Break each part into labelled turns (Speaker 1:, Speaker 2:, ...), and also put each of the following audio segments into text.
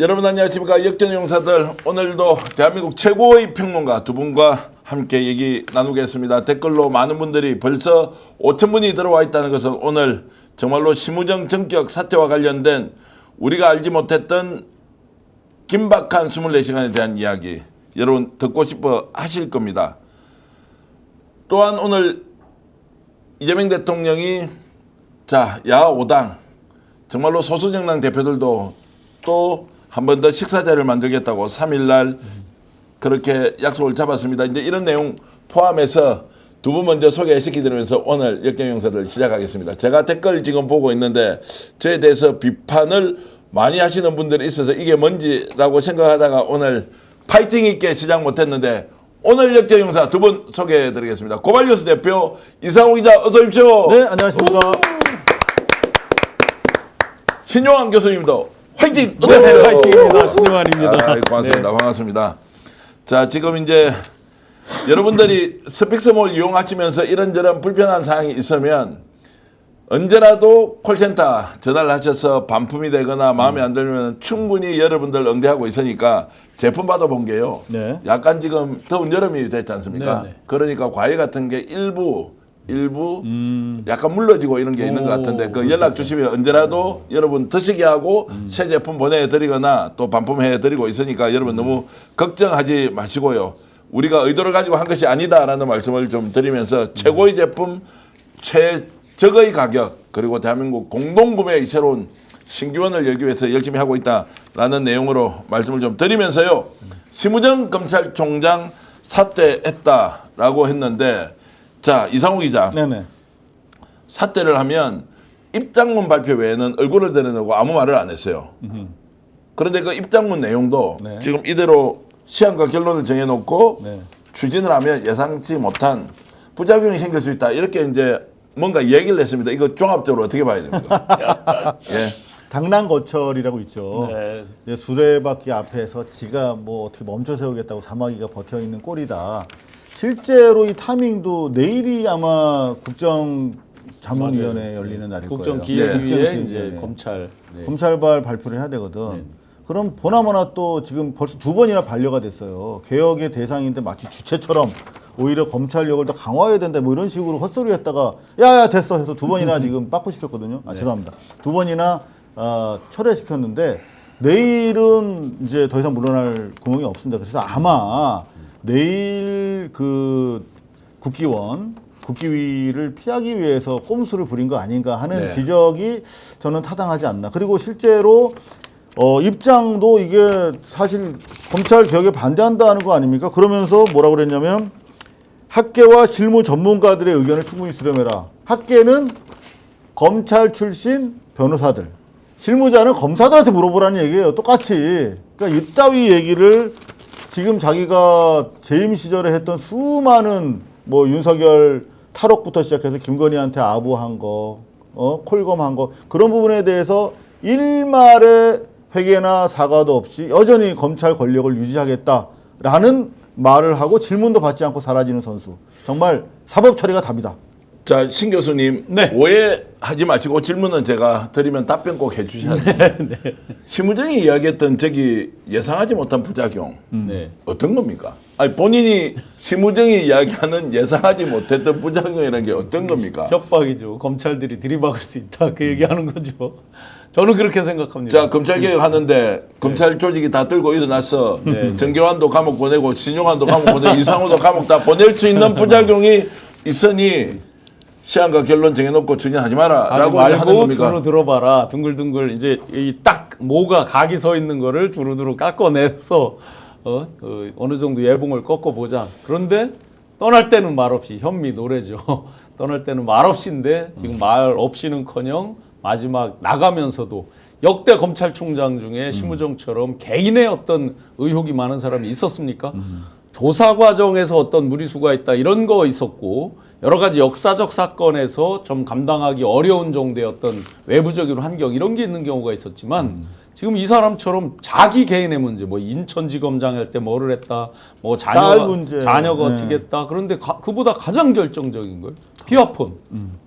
Speaker 1: 여러분 안녕하십니까. 역전용사들, 오늘도 대한민국 최고의 평론가 두 분과 함께 얘기 나누겠습니다. 댓글로 많은 분들이 벌써 5,000분이 들어와 있다는 것은 오늘 정말로 심우정 전격 사태와 관련된 우리가 알지 못했던 긴박한 24시간에 대한 이야기 여러분 듣고 싶어 하실 겁니다. 또한 오늘 이재명 대통령이 야하 5당 정말로 소수정당 대표들도 또 한 번 더 식사자를 만들겠다고 3일날 그렇게 약속을 잡았습니다. 이제 이런 내용 포함해서 두 분 먼저 소개시켜드리면서 오늘 역경영사를 시작하겠습니다. 제가 댓글 지금 보고 있는데 저에 대해서 비판을 많이 하시는 분들이 있어서 이게 뭔지라고 생각하다가 오늘 파이팅 있게 시작 못했는데 오늘 역경영사 두 분 소개해드리겠습니다. 고발뉴스 대표 이상호 기자 어서 오십시오.
Speaker 2: 네, 안녕하십니까.
Speaker 1: 신용환 교수님도 화이팅!
Speaker 3: 네, 화이팅입니다. 신용환입니다.
Speaker 1: 고맙습니다. 네. 반갑습니다. 자, 지금 이제 여러분들이 스픽스몰 이용하시면서 이런저런 불편한 사항이 있으면 언제라도 콜센터 전화를 하셔서 반품이 되거나 마음에 안 들면 충분히 여러분들 응대하고 있으니까 제품 받아본 게요.
Speaker 2: 네.
Speaker 1: 약간 지금 더운 여름이 됐지 않습니까?
Speaker 3: 네, 네.
Speaker 1: 그러니까 과일 같은 게 일부 약간 물러지고 이런 게 있는 것 같은데 그 연락 주시면 언제라도 여러분 드시게 하고 새 제품 보내드리거나 또 반품해드리고 있으니까 여러분 너무 걱정하지 마시고요. 우리가 의도를 가지고 한 것이 아니다라는 말씀을 좀 드리면서 최고의 제품, 최적의 가격 그리고 대한민국 공동구매의 새로운 신기원을 열기 위해서 열심히 하고 있다라는 내용으로 말씀을 좀 드리면서요. 심우정 검찰총장 사퇴했다라고 했는데 자, 이상호 기자.
Speaker 2: 네네.
Speaker 1: 사퇴를 하면 입장문 발표 외에는 얼굴을 드러내고 아무 말을 안 했어요. 그런데 그 입장문 내용도
Speaker 2: 네.
Speaker 1: 지금 이대로 시한과 결론을 정해놓고
Speaker 2: 네.
Speaker 1: 추진을 하면 예상치 못한 부작용이 생길 수 있다. 이렇게 이제 뭔가 얘기를 했습니다. 이거 종합적으로 어떻게 봐야 됩니까? 예.
Speaker 2: 당랑거철이라고 있죠.
Speaker 3: 네.
Speaker 2: 이제 수레바퀴 앞에서 지가 뭐 어떻게 멈춰 세우겠다고 사마귀가 버텨 있는 꼴이다. 실제로 이 타이밍도 내일이 아마 국정자문위원회 열리는 날일 거예요.
Speaker 3: 국정기획위에
Speaker 2: 국정기획위원회.
Speaker 3: 이제 검찰. 네.
Speaker 2: 검찰발 발표를 해야 되거든. 그럼 보나마나 또 지금 벌써 두 번이나 반려가 됐어요. 개혁의 대상인데 마치 주체처럼 오히려 검찰력을 더 강화해야 된다 뭐 이런 식으로 헛소리했다가 야야 됐어 해서 두 번이나 지금 빠꾸시켰거든요. 죄송합니다. 두 번이나 철회시켰는데 내일은 이제 더 이상 물러날 구멍이 없습니다. 그래서 아마 내일 그 국기위를 피하기 위해서 꼼수를 부린 거 아닌가 하는
Speaker 1: 네.
Speaker 2: 지적이 저는 타당하지 않나. 그리고 실제로 입장도 이게 사실 검찰 개혁에 반대한다는 거 아닙니까? 그러면서 뭐라고 그랬냐면 학계와 실무 전문가들의 의견을 충분히 수렴해라. 학계는 검찰 출신 변호사들, 실무자는 검사들한테 물어보라는 얘기예요. 똑같이. 그러니까 이따위 얘기를 지금 자기가 재임 시절에 했던 수많은 뭐 윤석열 탈옥부터 시작해서 김건희한테 아부한 거, 콜검한 거 그런 부분에 대해서 일말의 회개나 사과도 없이 여전히 검찰 권력을 유지하겠다라는 말을 하고 질문도 받지 않고 사라지는 선수. 정말 사법 처리가 답이다.
Speaker 1: 자, 신 교수님
Speaker 3: 네.
Speaker 1: 오해하지 마시고 질문은 제가 드리면 답변 꼭 해주셔야 돼요. 심우정이 이야기했던 저기 예상하지 못한 부작용
Speaker 3: 네.
Speaker 1: 어떤 겁니까? 아니 본인이 심우정이 이야기하는 예상하지 못했던 부작용이라는 게 어떤 겁니까?
Speaker 3: 협박이죠. 검찰들이 들이박을 수 있다. 그 얘기하는 거죠. 저는 그렇게 생각합니다.
Speaker 1: 자, 검찰 개혁하는데 검찰 조직이 다 들고 일어나서 정교환도 감옥 보내고 신용환도 감옥 보내고 이상호도 감옥 다 보낼 수 있는 부작용이 있으니 시한과 결론 정해놓고 추진하지 마라라고 하는 겁니까?
Speaker 3: 두루 들어봐라. 둥글둥글 이제 이 딱 모가 각이 서 있는 거를 두루두루 깎아내서 어느 정도 예봉을 꺾어보자. 그런데 떠날 때는 말없이 현미 노래죠. 떠날 때는 말없이인데 지금 말 없이는커녕 마지막 나가면서도 역대 검찰총장 중에 심우정처럼 개인의 어떤 의혹이 많은 사람이 있었습니까? 조사 과정에서 어떤 무리수가 있다 이런 거 있었고 여러 가지 역사적 사건에서 좀 감당하기 어려운 정도의 어떤 외부적인 환경 이런 게 있는 경우가 있었지만 지금 이 사람처럼 자기 개인의 문제, 뭐 인천지검장 할 때 뭐를 했다, 뭐
Speaker 2: 딸 문제.
Speaker 3: 자녀가
Speaker 2: 네.
Speaker 3: 어떻게 했다. 그런데 그보다 가장 결정적인 걸 비화폰.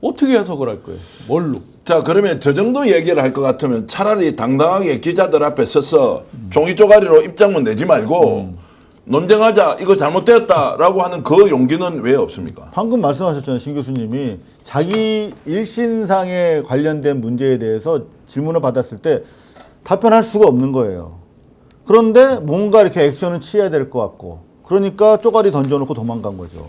Speaker 3: 어떻게 해석을 할 거예요? 뭘로?
Speaker 1: 자, 그러면 저 정도 얘기를 할 것 같으면 차라리 당당하게 기자들 앞에 서서 종이 쪼가리로 입장문 내지 말고 논쟁하자, 이거 잘못되었다라고 하는 그 용기는 왜 없습니까?
Speaker 2: 방금 말씀하셨잖아요. 신 교수님이 자기 일신상에 관련된 문제에 대해서 질문을 받았을 때 답변할 수가 없는 거예요. 그런데 뭔가 이렇게 액션을 취해야 될 것 같고 그러니까 쪼가리 던져놓고 도망간 거죠.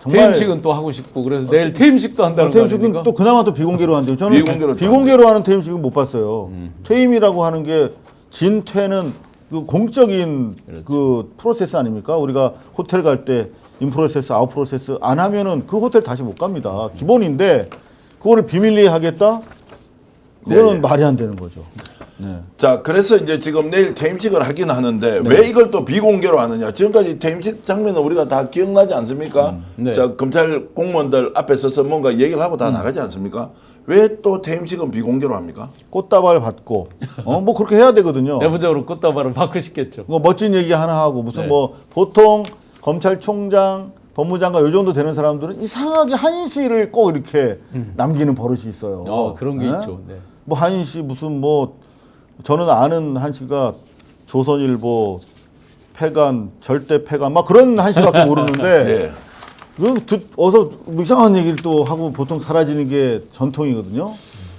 Speaker 3: 퇴임식은 또 하고 싶고 그래서 내일 퇴임식도 한다는 거
Speaker 2: 퇴임식은
Speaker 3: 아닙니까?
Speaker 2: 또 그나마 또 비공개로 한대요. 저는 비공개로 하는 퇴임식은 못 봤어요. 퇴임이라고 하는 게 진퇴는 그 공적인 그 프로세스 아닙니까? 우리가 호텔 갈 때 인프로세스, 아웃프로세스 안 하면은 그 호텔 다시 못 갑니다. 기본인데 그거를 비밀리에 하겠다? 그거는
Speaker 1: 네.
Speaker 2: 말이 안 되는 거죠. 네.
Speaker 1: 자, 그래서 이제 지금 내일 퇴임식을 하긴 하는데 왜 이걸 또 비공개로 하느냐? 지금까지 퇴임식 장면은 우리가 다 기억나지 않습니까?
Speaker 3: 네.
Speaker 1: 자, 검찰 공무원들 앞에 서서 뭔가 얘기를 하고 다 나가지 않습니까? 왜 또 퇴임식은 비공개로 합니까?
Speaker 2: 꽃다발 받고 뭐 그렇게 해야 되거든요.
Speaker 3: 내부적으로 꽃다발을 받고 싶겠죠.
Speaker 2: 뭐 멋진 얘기 하나 하고 무슨
Speaker 3: 네.
Speaker 2: 뭐 보통 검찰총장, 법무장관 요 정도 되는 사람들은 이상하게 한시를 꼭 이렇게 남기는 버릇이 있어요.
Speaker 3: 그런 게
Speaker 2: 네?
Speaker 3: 있죠. 네.
Speaker 2: 뭐 한시 무슨 뭐 저는 아는 한시가 조선일보 패간, 절대 패간 막 그런 한시밖에 모르는데
Speaker 1: 네.
Speaker 2: 어서 이상한 얘기를 또 하고 보통 사라지는 게 전통이거든요.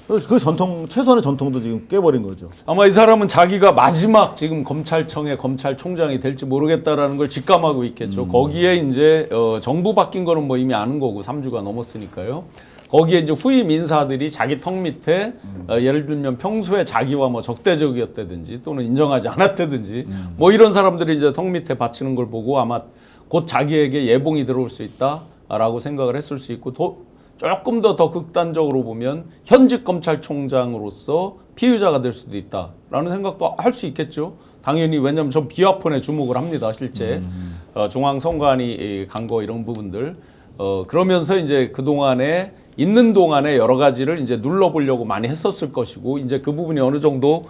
Speaker 2: 그래서 그 전통 최소한의 전통도 지금 깨버린 거죠.
Speaker 3: 아마 이 사람은 자기가 마지막 지금 검찰청의 검찰총장이 될지 모르겠다라는 걸 직감하고 있겠죠. 거기에 이제 정부 바뀐 거는 뭐 이미 아는 거고 3주가 넘었으니까요. 거기에 이제 후임 인사들이 자기 턱 밑에 예를 들면 평소에 자기와 뭐 적대적이었다든지 또는 인정하지 않았다든지 뭐 이런 사람들이 이제 턱 밑에 받치는 걸 보고 아마 곧 자기에게 예봉이 들어올 수 있다라고 생각을 했을 수 있고 조금 더 극단적으로 보면 현직 검찰총장으로서 피의자가 될 수도 있다라는 생각도 할 수 있겠죠. 당연히 왜냐하면 전 비화폰에 주목을 합니다. 실제 중앙선관위 간 거 이런 부분들 그러면서 이제 그 동안에 있는 동안에 여러 가지를 이제 눌러보려고 많이 했었을 것이고 이제 그 부분이 어느 정도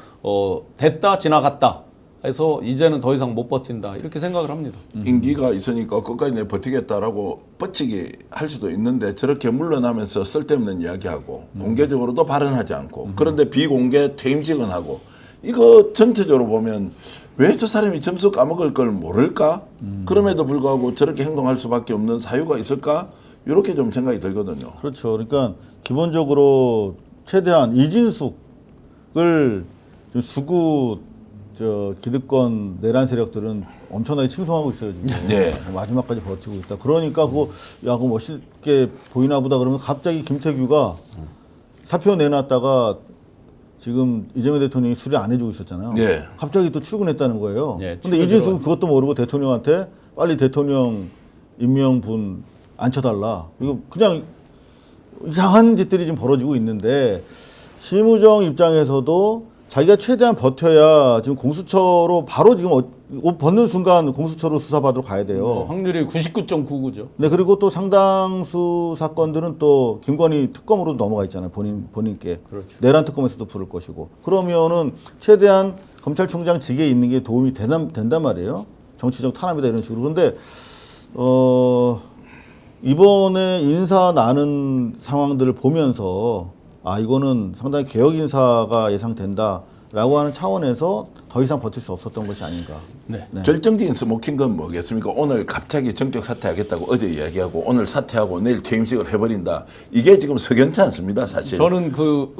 Speaker 3: 됐다 지나갔다 해서 이제는 더 이상 못 버틴다 이렇게 생각을 합니다.
Speaker 1: 임기가 있으니까 끝까지 내 버티겠다라고 뻗치기 할 수도 있는데 저렇게 물러나면서 쓸데없는 이야기하고 공개적으로도 발언하지 않고 그런데 비공개 퇴임식은 하고 이거 전체적으로 보면 왜 저 사람이 점수 까먹을 걸 모를까? 그럼에도 불구하고 저렇게 행동할 수밖에 없는 사유가 있을까? 이렇게 좀 생각이 들거든요.
Speaker 2: 그렇죠. 그러니까 기본적으로 최대한 이진숙을 지금 수구 기득권 내란 세력들은 엄청나게 칭송하고 있어요 지금.
Speaker 1: 네.
Speaker 2: 마지막까지 버티고 있다. 그러니까 그거 멋있게 보이나 보다 그러면 갑자기 김태규가 사표 내놨다가 지금 이재명 대통령이 수리 안 해주고 있었잖아요.
Speaker 1: 네.
Speaker 2: 갑자기 또 출근했다는 거예요.
Speaker 3: 네,
Speaker 2: 근데 이진숙은 그것도 모르고 대통령한테 빨리 대통령 임명분 앉혀달라. 이거 그냥 이상한 짓들이 지금 벌어지고 있는데 심우정 입장에서도 자기가 최대한 버텨야 지금 공수처로 바로 지금 옷 벗는 순간 공수처로 수사받으러 가야 돼요.
Speaker 3: 확률이 99.99죠.
Speaker 2: 네, 그리고 또 상당수 사건들은 또 김건희 특검으로 넘어가 있잖아요. 본인께.
Speaker 3: 그렇죠.
Speaker 2: 내란 특검에서도 부를 것이고. 그러면은 최대한 검찰총장 직에 있는 게 도움이 된단 말이에요. 정치적 탄압이다 이런 식으로. 그런데 이번에 인사 나는 상황들을 보면서 이거는 상당히 개혁 인사가 예상된다라고 하는 차원에서 더 이상 버틸 수 없었던 것이 아닌가.
Speaker 3: 네.
Speaker 2: 네.
Speaker 1: 결정적인 스모킹 건 뭐겠습니까? 오늘 갑자기 전격 사퇴하겠다고 어제 이야기하고 오늘 사퇴하고 내일 퇴임식을 해버린다. 이게 지금 석연치 않습니다, 사실.
Speaker 3: 저는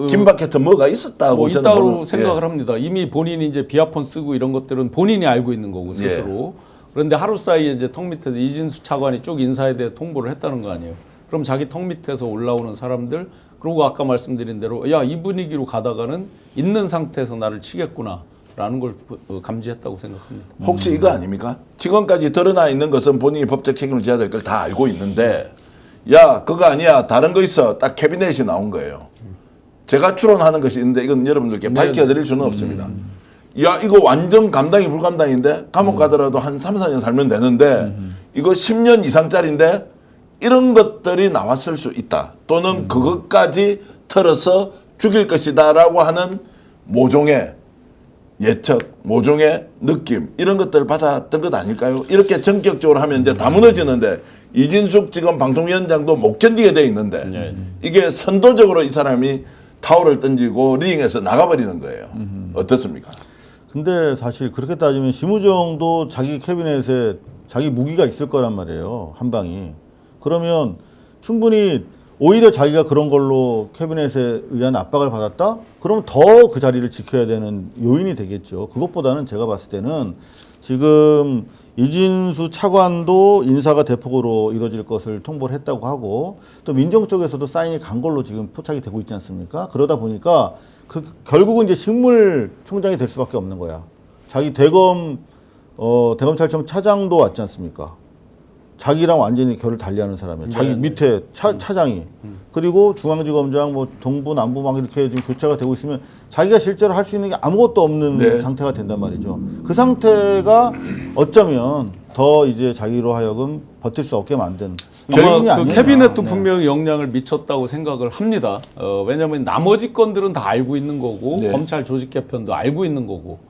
Speaker 1: 김박해터 뭐가 있었다고
Speaker 3: 뭐
Speaker 1: 저는
Speaker 3: 있다고 생각을
Speaker 1: 예.
Speaker 3: 합니다. 이미 본인이 이제 비아폰 쓰고 이런 것들은 본인이 알고 있는 거고 스스로. 그런데 하루 사이에 이제 턱 밑에서 이진수 차관이 쭉 인사에 대해 통보를 했다는 거 아니에요. 그럼 자기 턱 밑에서 올라오는 사람들 그리고 아까 말씀드린 대로 야, 이 분위기로 가다가는 있는 상태에서 나를 치겠구나라는 걸 감지했다고 생각합니다.
Speaker 1: 혹시 이거 아닙니까? 지금까지 드러나 있는 것은 본인이 법적 책임을 져야 될 걸 다 알고 있는데 야, 그거 아니야. 다른 거 있어. 딱 캐비넷이 나온 거예요. 제가 추론하는 것이 있는데 이건 여러분들께 밝혀드릴 수는 없습니다. 야, 이거 완전 감당이 불감당인데 감옥 가더라도 한 3, 4년 살면 되는데 이거 10년 이상짜리인데 이런 것들이 나왔을 수 있다. 또는 그것까지 털어서 죽일 것이다 라고 하는 모종의 예측, 모종의 느낌 이런 것들을 받았던 것 아닐까요? 이렇게 전격적으로 하면 이제 다 무너지는데 이진숙 지금 방통위원장도 못 견디게 돼 있는데
Speaker 3: 네.
Speaker 1: 이게 선도적으로 이 사람이 타올을 던지고 리잉에서 나가버리는 거예요. 어떻습니까?
Speaker 2: 근데 사실 그렇게 따지면 심우정도 자기 캐비넷에 자기 무기가 있을 거란 말이에요. 한 방이. 그러면 충분히 오히려 자기가 그런 걸로 캐비넷에 의한 압박을 받았다? 그러면 더 그 자리를 지켜야 되는 요인이 되겠죠. 그것보다는 제가 봤을 때는 지금 이진수 차관도 인사가 대폭으로 이루어질 것을 통보를 했다고 하고 또 민정 쪽에서도 사인이 간 걸로 지금 포착이 되고 있지 않습니까? 그러다 보니까 결국은 이제 식물총장이 될 수밖에 없는 거야. 자기 대검찰청 차장도 왔지 않습니까? 자기랑 완전히 결을 달리하는 사람이야. 자기 밑에 차장이. 그리고 중앙지검장, 뭐 동부, 남부 막 이렇게 지금 교체가 되고 있으면 자기가 실제로 할 수 있는 게 아무것도 없는 상태가 된단 말이죠. 그 상태가 어쩌면 더 이제 자기로 하여금 버틸 수 없게 만든
Speaker 3: 아마 그
Speaker 2: 아니냐.
Speaker 3: 캐비넷도 분명히 영향을 미쳤다고 생각을 합니다. 왜냐하면 나머지 건들은 다 알고 있는 거고 검찰 조직 개편도 알고 있는 거고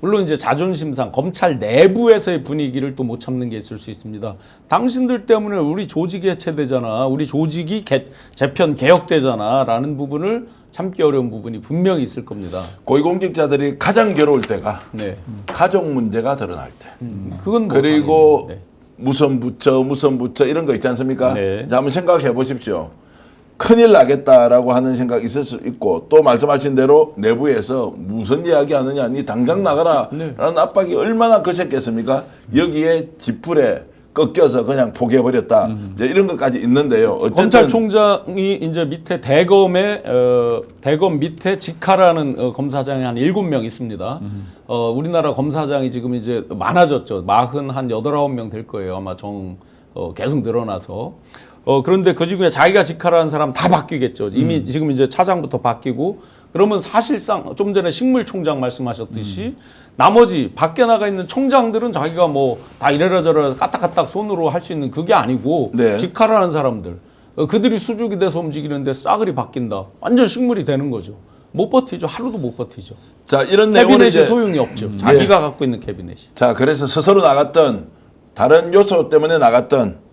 Speaker 3: 물론 이제 자존심상 검찰 내부에서의 분위기를 또 못 참는 게 있을 수 있습니다. 당신들 때문에 우리 조직이 해체되잖아. 우리 조직이 재편 개혁되잖아라는 부분을 참기 어려운 부분이 분명히 있을 겁니다.
Speaker 1: 고위공직자들이 가장 괴로울 때가
Speaker 3: 네.
Speaker 1: 가족 문제가 드러날 때.
Speaker 3: 그건 뭐
Speaker 1: 그리고
Speaker 3: 당연히,
Speaker 1: 무슨 부처 이런 거 있지 않습니까?
Speaker 3: 네.
Speaker 1: 자, 한번 생각해 보십시오. 큰일 나겠다라고 하는 생각이 있을 수 있고 또 말씀하신 대로 내부에서 무슨 이야기 하느냐 니 당장 나가라 라는 압박이 얼마나 거셌겠습니까? 여기에 지풀에 꺾여서 그냥 포기해버렸다 이제 이런 것까지 있는데요. 어쨌든
Speaker 3: 검찰총장이 이제 밑에 대검 밑에 직하라는 검사장이 한 7명 있습니다. 우리나라 검사장이 지금 이제 많아졌죠. 48, 9명 될 거예요. 아마 계속 늘어나서. 그런데 그 중에 자기가 직하라는 사람 다 바뀌겠죠. 이미 지금 이제 차장부터 바뀌고 그러면 사실상 좀 전에 식물총장 말씀하셨듯이 나머지 밖에 나가 있는 총장들은 자기가 뭐 다 이래라 저래라 까딱까딱 손으로 할 수 있는 그게 아니고 직하라는 사람들 그들이 수직이 돼서 움직이는데 싸그리 바뀐다. 완전 식물이 되는 거죠. 못 버티죠. 하루도 못 버티죠.
Speaker 1: 자, 이런 내용은
Speaker 3: 캐비넷이
Speaker 1: 이제
Speaker 3: 소용이 없죠. 자기가 갖고 있는 캐비넷이.
Speaker 1: 자, 그래서 스스로 나갔던 다른 요소 때문에 나갔던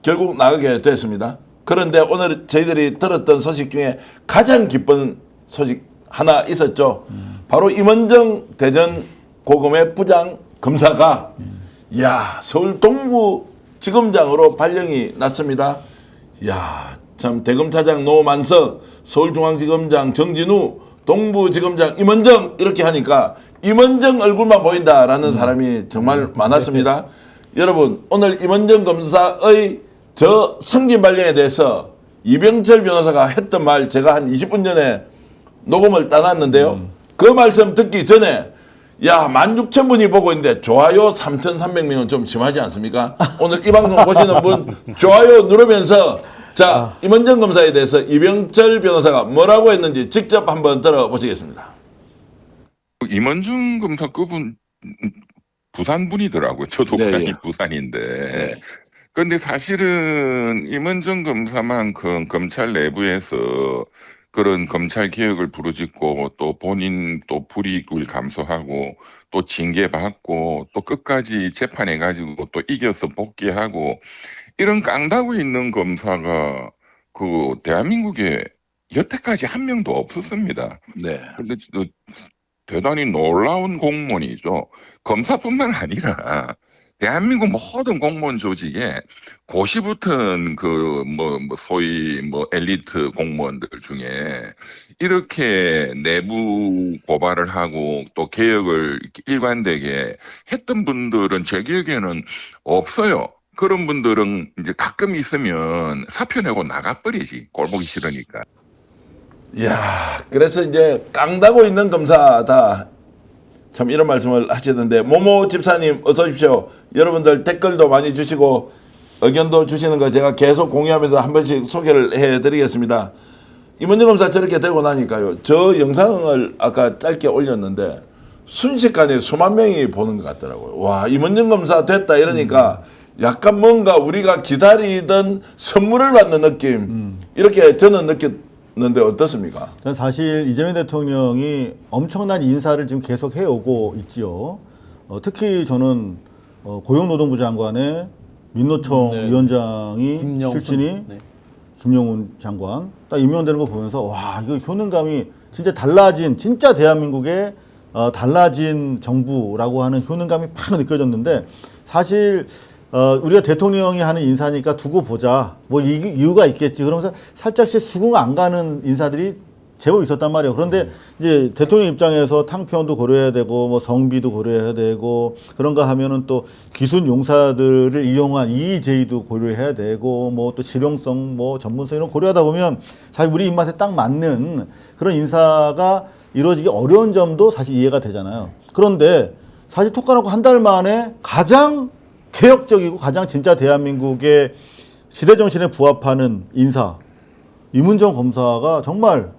Speaker 1: 결국 나가게 됐습니다. 그런데 오늘 저희들이 들었던 소식 중에 가장 기쁜 소식 하나 있었죠. 바로 임원정 대전 고검의 부장 검사가 서울 동부지검장으로 발령이 났습니다. 참 대검차장 노만석, 서울중앙지검장 정진우, 동부지검장 임원정 이렇게 하니까 임원정 얼굴만 보인다라는 사람이 정말 많았습니다. 여러분 오늘 임원정 검사의 저 승진 발령에 대해서 이병철 변호사가 했던 말 제가 한 20분 전에 녹음을 따놨는데요. 그 말씀 듣기 전에 16,000분이 보고 있는데 좋아요 3,300명은 좀 심하지 않습니까? 오늘 이 방송 보시는 분 좋아요 누르면서 자 임원정 검사에 대해서 이병철 변호사가 뭐라고 했는지 직접 한번 들어보시겠습니다.
Speaker 4: 임원정 검사 그분 부산 분이더라고요. 저도 고향이 부산인데. 그런데 사실은 임원정 검사만큼 검찰 내부에서 그런 검찰 개혁을 부르짖고 또 본인 또 불이익을 감수하고 또 징계받고 또 끝까지 재판해가지고 또 이겨서 복귀하고 이런 깡다구 있는 검사가 그 대한민국에 여태까지 한 명도 없었습니다. 그런데 대단히 놀라운 공무원이죠. 검사뿐만 아니라 대한민국 모든 공무원 조직에 고시 붙은 소위 엘리트 공무원들 중에 이렇게 내부 고발을 하고 또 개혁을 일관되게 했던 분들은 제 기억에는 없어요. 그런 분들은 이제 가끔 있으면 사표 내고 나가버리지. 꼴보기 싫으니까.
Speaker 1: 그래서 이제 깡다고 있는 검사다. 참 이런 말씀을 하시던데 모모 집사님 어서 오십시오. 여러분들 댓글도 많이 주시고 의견도 주시는 거 제가 계속 공유하면서 한 번씩 소개를 해드리겠습니다. 임원정 검사 저렇게 되고 나니까요. 저 영상을 아까 짧게 올렸는데 순식간에 수만 명이 보는 것 같더라고요. 와 임원정 검사 됐다 이러니까 약간 뭔가 우리가 기다리던 선물을 받는 느낌 이렇게 저는 들었는데 어떻습니까?
Speaker 2: 저는 사실 이재명 대통령이 엄청난 인사를 지금 계속 해오고 있지요. 특히 저는 고용노동부 장관의 민노총
Speaker 3: 네.
Speaker 2: 위원장이
Speaker 3: 김영훈.
Speaker 2: 출신이
Speaker 3: 네.
Speaker 2: 김용훈 장관 딱 임명되는 거 보면서 와 이거 효능감이 진짜 달라진 진짜 대한민국의 달라진 정부라고 하는 효능감이 팍 느껴졌는데 사실 우리가 대통령이 하는 인사니까 두고 보자 뭐 이유가 있겠지 그러면서 살짝씩 수긍 안 가는 인사들이 제법 있었단 말이에요. 그런데 이제 대통령 입장에서 탕평도 고려해야 되고 뭐 성비도 고려해야 되고 그런가 하면은 또 기순 용사들을 이용한 이의제의도 고려해야 되고 뭐 또 실용성 뭐 전문성 이런 거 고려하다 보면 사실 우리 입맛에 딱 맞는 그런 인사가 이루어지기 어려운 점도 사실 이해가 되잖아요. 그런데 사실 톡 까놓고 한 달 만에 가장 개혁적이고 가장 진짜 대한민국의 시대 정신에 부합하는 인사 이문정 검사가 정말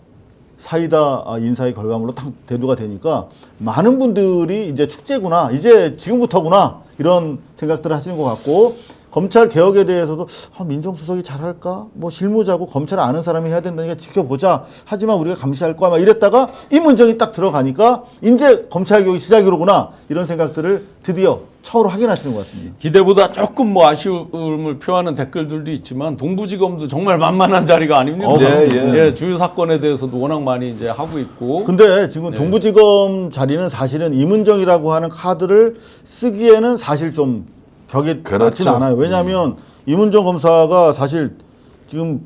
Speaker 2: 사이다 인사의 결과물로 딱 대두가 되니까 많은 분들이 이제 축제구나 이제 지금부터구나 이런 생각들을 하시는 것 같고 검찰 개혁에 대해서도 민정수석이 잘할까 뭐 실무자고 검찰을 아는 사람이 해야 된다니까 지켜보자 하지만 우리가 감시할 거야 막 이랬다가 이 문정이 딱 들어가니까 이제 검찰 개혁이 시작이로구나 이런 생각들을 드디어 처음으로 확인하시는 것 같습니다.
Speaker 3: 기대보다 조금 뭐 아쉬움을 표하는 댓글들도 있지만 동부지검도 정말 만만한 자리가 아닙니다.
Speaker 1: 예.
Speaker 3: 주요 사건에 대해서도 워낙 많이 이제 하고 있고.
Speaker 2: 근데 지금 동부지검 자리는 사실은 이문정이라고 하는 카드를 쓰기에는 사실 좀 격이 맞진 않아요. 왜냐하면 이문정 검사가 사실 지금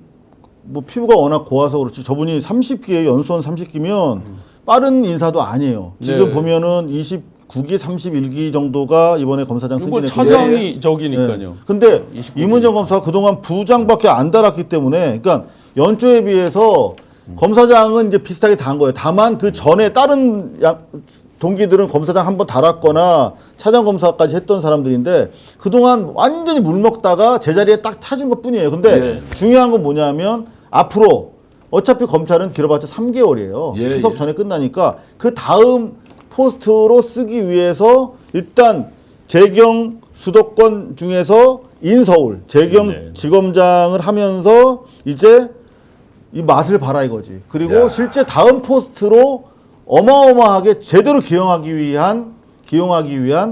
Speaker 2: 뭐 피부가 워낙 고와서 그렇지 저분이 30기에 연수원 30기면 빠른 인사도 아니에요. 지금
Speaker 3: 네.
Speaker 2: 보면은 29기, 31기 정도가 이번에 검사장
Speaker 3: 이거
Speaker 2: 승진했기
Speaker 3: 차장이 적이니까요.
Speaker 2: 네. 근데
Speaker 3: 29기.
Speaker 2: 이문정 검사가 그동안 부장밖에 안 달았기 때문에 그러니까 연초에 비해서 검사장은 이제 비슷하게 단 거예요. 다만 그 전에 다른 동기들은 검사장 한번 달았거나 차장 검사까지 했던 사람들인데 그동안 완전히 물먹다가 제자리에 딱 찾은 것 뿐이에요. 근데 중요한 건 뭐냐면 앞으로 어차피 검찰은 길어봤자 3개월이에요.
Speaker 1: 예,
Speaker 2: 추석
Speaker 1: 예.
Speaker 2: 전에 끝나니까 그 다음 포스트로 쓰기 위해서 일단 재경 수도권 중에서 인서울 재경
Speaker 3: 네.
Speaker 2: 지검장을 하면서 이제 이 맛을 봐라 이거지. 그리고
Speaker 1: 야.
Speaker 2: 실제 다음 포스트로 어마어마하게 제대로 기용하기 위한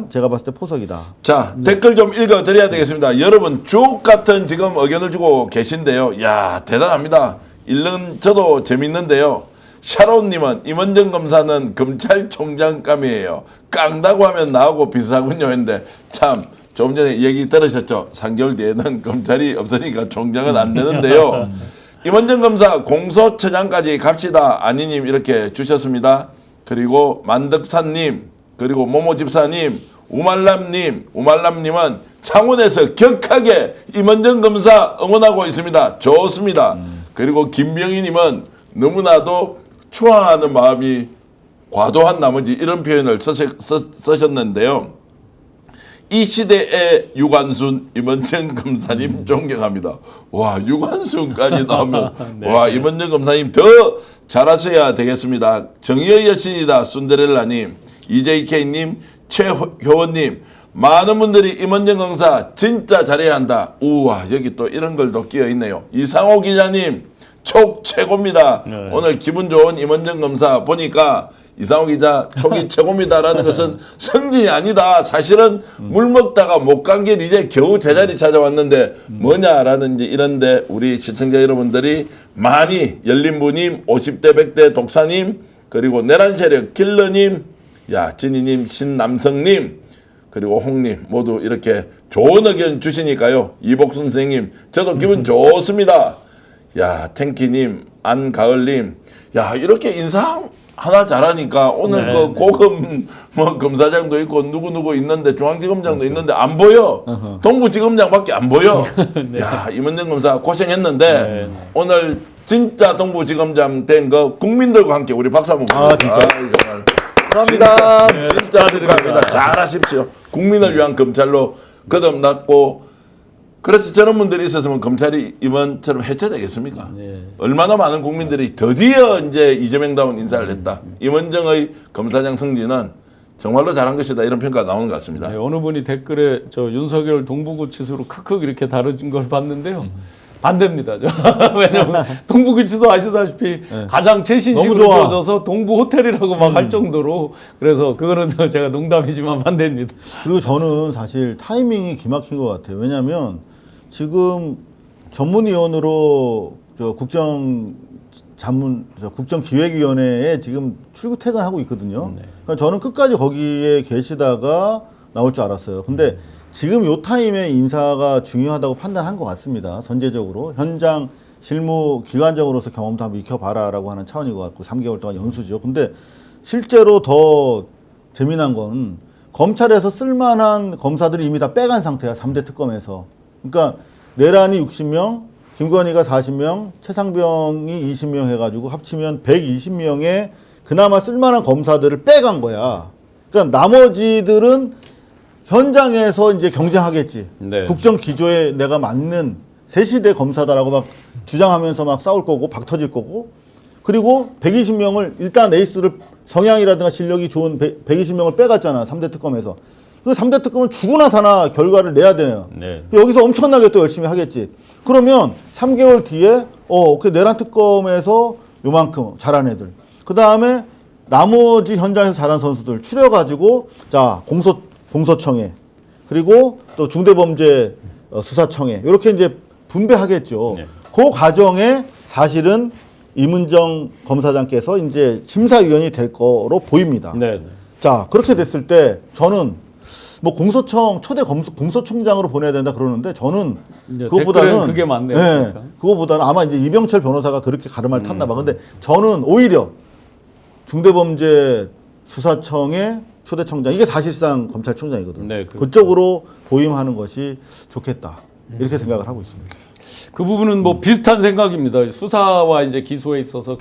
Speaker 2: 제가 봤을 때 포석이다.
Speaker 1: 자, 댓글 좀 읽어드려야 되겠습니다. 여러분 주옥 같은 지금 의견을 주고 계신데요. 야, 대단합니다. 읽는 저도 재밌는데요. 샤론님은 임원정 검사는 검찰총장감이에요. 깡다고 하면 나하고 비슷하군요 했는데 참 조금 전에 얘기 들으셨죠? 3개월 뒤에는 검찰이 없으니까 총장은 안 되는데요. 임원정 검사 공소처장까지 갑시다. 아니님 이렇게 주셨습니다. 그리고 만덕산님 그리고 모모집사님 우말람님은 창원에서 격하게 임원정 검사 응원하고 있습니다. 좋습니다. 그리고 김병희님은 너무나도 추앙하는 마음이 과도한 나머지 이런 표현을 쓰셨는데요. 이 시대의 유관순 임원정 검사님 존경합니다. 와 유관순까지 나오면
Speaker 3: 네.
Speaker 1: 와 임원정 검사님 더 잘하셔야 되겠습니다. 정의의 여신이다 순데렐라님 EJK님 최효원님 많은 분들이 임원정 검사 진짜 잘해야 한다. 우와 여기 또 이런 걸도 끼어 있네요. 이상호 기자님 촉 최고입니다.
Speaker 3: 네.
Speaker 1: 오늘 기분 좋은 임원정 검사 보니까 이상호 기자 촉이 최고입니다라는 것은 성진이 아니다. 사실은 물 먹다가 못 간 길 이제 겨우 제자리 찾아왔는데 뭐냐라는 이제 이런데 우리 시청자 여러분들이 많이 열린부님 50대 100대 독사님 그리고 내란세력 킬러님 야 진희님 신남성님 그리고 홍님 모두 이렇게 좋은 의견 주시니까요. 이복순 선생님 저도 기분 좋습니다. 야 탱키님 안가을님 야 이렇게 인사 하나 잘하니까 오늘
Speaker 3: 네,
Speaker 1: 그
Speaker 3: 네.
Speaker 1: 고검 뭐 검사장도 있고 누구 있는데 중앙지검장도 있는데 안 보여. 동부지검장밖에 안 보여. 야 임원정 검사 고생했는데
Speaker 3: 네.
Speaker 1: 오늘 진짜 동부지검장 된 거 국민들과 함께 우리 박수 한번
Speaker 2: 아,
Speaker 1: 보내주세요.
Speaker 2: 진짜.
Speaker 1: 아유, 정말.
Speaker 2: 감사합니다.
Speaker 3: 네,
Speaker 1: 진짜
Speaker 3: 축하드립니다.
Speaker 1: 축하합니다. 잘하십시오. 국민을 위한 검찰로 거듭났고 그래서 저런 분들이 있었으면 검찰이 이번처럼 해체되겠습니까?
Speaker 3: 네.
Speaker 1: 얼마나 많은 국민들이 드디어 이제 이재명다운 인사를 했다. 임원정의 검사장 승진은 정말로 잘한 것이다. 이런 평가가 나오는 것 같습니다.
Speaker 3: 네, 어느 분이 댓글에 저 윤석열 동부구치소로 크크 이렇게 다뤄진 걸 봤는데요. 반대입니다. 왜냐하면 동부구치소 아시다시피 가장 최신식으로
Speaker 2: 너무 좋아.
Speaker 3: 지어져서 동부 호텔이라고 막 할 정도로 그래서 그거는 제가 농담이지만 반대입니다.
Speaker 2: 그리고 저는 사실 타이밍이 기막힌 것 같아요. 왜냐하면 지금 전문위원으로 국정기획위원회에 지금 출퇴근하고 있거든요. 그러니까 저는 끝까지 거기에 계시다가 나올 줄 알았어요. 근데 지금 요 타임에 인사가 중요하다고 판단한 것 같습니다. 선제적으로 현장 실무 기관장으로서 경험도 한번 익혀봐라라고 하는 차원인 것 같고 3개월 동안 연수죠. 근데 실제로 더 재미난 건 검찰에서 쓸만한 검사들이 이미 다 빼간 상태야. 3대 특검에서. 그러니까 내란이 60명, 김건희가 40명, 최상병이 20명 해가지고 합치면 120명의 그나마 쓸만한 검사들을 빼간 거야. 그러니까 나머지들은 현장에서 이제 경쟁하겠지.
Speaker 3: 네.
Speaker 2: 국정 기조에 내가 맞는 새 시대 검사다라고 막 주장하면서 막 싸울 거고 박 터질 거고 그리고 120명을 일단 에이스를 성향이라든가 실력이 좋은 120명을 빼갔잖아. 3대 특검에서. 그 3대 특검은 죽으나 사나 결과를 내야 되네요.
Speaker 3: 네.
Speaker 2: 여기서 엄청나게 또 열심히 하겠지. 그러면 3개월 뒤에 그 내란 특검에서 요만큼 잘한 애들. 그 다음에 나머지 현장에서 잘한 선수들 추려가지고 자 공소청에 그리고 또 중대범죄 수사청에 이렇게 이제 분배하겠죠.
Speaker 3: 네.
Speaker 2: 그 과정에 사실은 임은정 검사장께서 이제 심사위원이 될 거로 보입니다.
Speaker 3: 네.
Speaker 2: 자, 그렇게 됐을 때 저는 뭐 공소청 초대 공소총장으로 보내야 된다 그러는데 저는
Speaker 3: 이제
Speaker 2: 그것보다는
Speaker 3: 댓글엔 그게 많네요.
Speaker 2: 네,
Speaker 3: 그러니까.
Speaker 2: 그거보다는 아마 이제 이병철 변호사가 그렇게 가름을 탔나 봐. 근데 저는 오히려 중대범죄 수사청의 초대청장 이게 사실상 검찰총장이거든요.
Speaker 3: 네, 그렇죠.
Speaker 2: 그쪽으로 보임하는 것이 좋겠다. 이렇게 생각을 하고 있습니다.
Speaker 3: 그 부분은 뭐 비슷한 생각입니다. 수사와 이제 기소에 있어서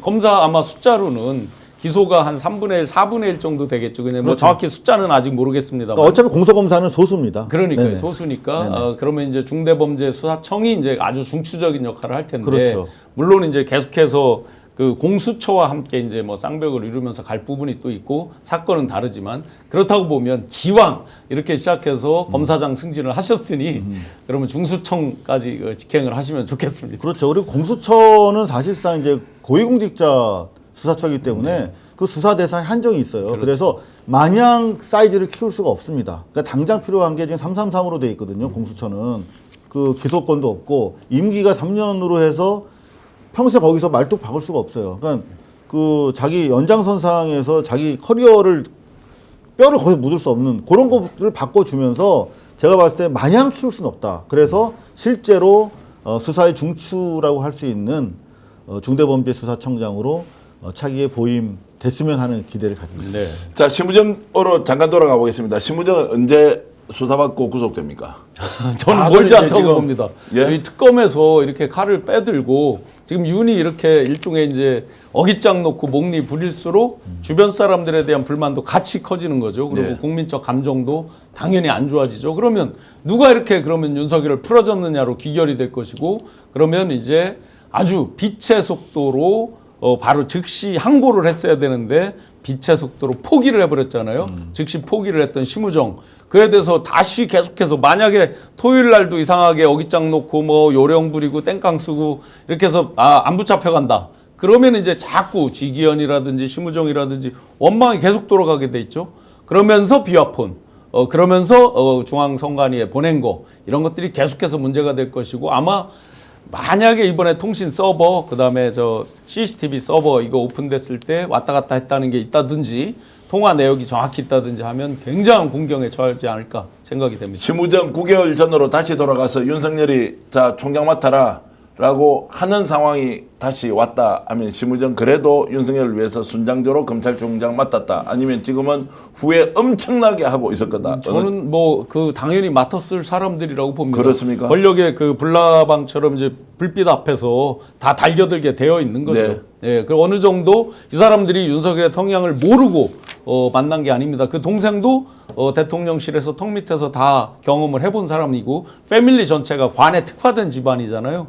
Speaker 3: 검사 아마 숫자로는 기소가 한 3분의 1, 4분의 1 정도 되겠죠. 그냥 뭐
Speaker 2: 그렇죠.
Speaker 3: 정확히 숫자는 아직 모르겠습니다만.
Speaker 2: 그러니까 어차피 공소검사는 소수입니다.
Speaker 3: 그러니까요.
Speaker 2: 네네.
Speaker 3: 소수니까 그러면 이제 중대범죄수사청이 이제 아주 중추적인 역할을 할 텐데
Speaker 2: 그렇죠.
Speaker 3: 물론 이제 계속해서 그 공수처와 함께 이제 뭐 쌍벽을 이루면서 갈 부분이 또 있고 사건은 다르지만 그렇다고 보면 기왕 이렇게 시작해서 검사장 승진을 하셨으니 그러면 중수청까지 직행을 하시면 좋겠습니다.
Speaker 2: 그렇죠. 그리고 공수처는 사실상 이제 고위공직자 수사처이기 때문에 그 수사 대상에 한정이 있어요.
Speaker 3: 그렇죠.
Speaker 2: 그래서 마냥 사이즈를 키울 수가 없습니다. 그러니까 당장 필요한 게 지금 333으로 돼 있거든요. 공수처는 그 기소권도 없고 임기가 3년으로 해서 평생 거기서 말뚝 박을 수가 없어요. 그러니까 그 자기 연장선상에서 자기 커리어를 뼈를 거기서 묻을 수 없는 그런 것을 바꿔주면서 제가 봤을 때 마냥 키울 수는 없다. 그래서 실제로 수사의 중추라고 할 수 있는 중대범죄수사청장으로 차기에 보임됐으면 하는 기대를 가지고 있습니다.
Speaker 3: 네.
Speaker 1: 자, 심우정으로 잠깐 돌아가 보겠습니다. 심우정은 언제 수사받고 구속됩니까?
Speaker 3: 저는
Speaker 1: 다들
Speaker 3: 멀지
Speaker 1: 이제
Speaker 3: 않다고
Speaker 1: 지금-
Speaker 3: 봅니다.
Speaker 1: 예?
Speaker 3: 이 특검에서 이렇게 칼을 빼들고 지금 윤이 이렇게 일종의 이제 어깃장 놓고 목리 부릴수록 주변 사람들에 대한 불만도 같이 커지는 거죠. 그리고
Speaker 1: 네.
Speaker 3: 국민적 감정도 당연히 안 좋아지죠. 그러면 누가 이렇게 그러면 윤석열을 풀어줬느냐로 귀결이 될 것이고 그러면 이제 아주 빛의 속도로 바로 즉시 항고를 했어야 되는데 빛의 속도로 포기를 해버렸잖아요. 즉시 포기를 했던 심우정. 그에 대해서 다시 계속해서 만약에 토요일 날도 이상하게 어깃장 놓고 뭐 요령 부리고 땡깡 쓰고 이렇게 해서 안 붙잡혀간다. 그러면 이제 자꾸 지기현이라든지 심우정이라든지 원망이 계속 돌아가게 돼 있죠. 그러면서 비화폰, 그러면서 중앙선관위에 보낸 거 이런 것들이 계속해서 문제가 될 것이고 아마 만약에 이번에 통신 서버 그다음에 저 CCTV 서버 이거 오픈됐을 때 왔다 갔다 했다는 게 있다든지 통화 내역이 정확히 있다든지 하면 굉장한 공경에 처하지 않을까 생각이 됩니다.
Speaker 1: 심우정 9개월 전으로 다시 돌아가서 윤석열이 자 총장 맡아라 라고 하는 상황이 다시 왔다 하면 심우정 그래도 윤석열을 위해서 순장조로 검찰총장 맡았다 아니면 지금은 후회 엄청나게 하고 있을 거다.
Speaker 3: 저는 뭐 그 당연히 맡았을 사람들이라고 봅니다.
Speaker 1: 그렇습니까?
Speaker 3: 권력의 그 불나방처럼 이제 불빛 앞에서 다 달겨들게 되어 있는 거죠.
Speaker 1: 네.
Speaker 3: 예, 그 어느 정도 이 사람들이 윤석열의 성향을 모르고 만난 게 아닙니다. 그 동생도 대통령실에서 턱 밑에서 다 경험을 해본 사람이고 패밀리 전체가 관에 특화된 집안이잖아요.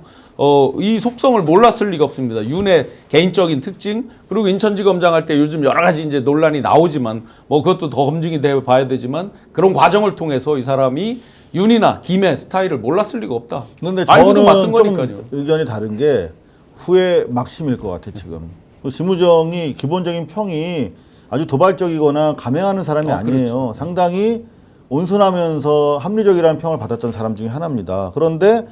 Speaker 3: 이 속성을 몰랐을 리가 없습니다. 윤의 개인적인 특징, 그리고 인천지검장 할 때 요즘 여러 가지 이제 논란이 나오지만 뭐 그것도 더 검증이 돼 봐야 되지만 그런 과정을 통해서 이 사람이 윤이나 김의 스타일을 몰랐을 리가 없다.
Speaker 2: 그런데
Speaker 3: 알고도 맡은
Speaker 2: 저는
Speaker 3: 거니까요.
Speaker 2: 좀 의견이 다른 게 후에 막심일 것 같아 지금. 심우정이 기본적인 평이 아주 도발적이거나 감행하는 사람이 아니에요.
Speaker 3: 그렇죠.
Speaker 2: 상당히 온순하면서 합리적이라는 평을 받았던 사람 중에 하나입니다. 그런데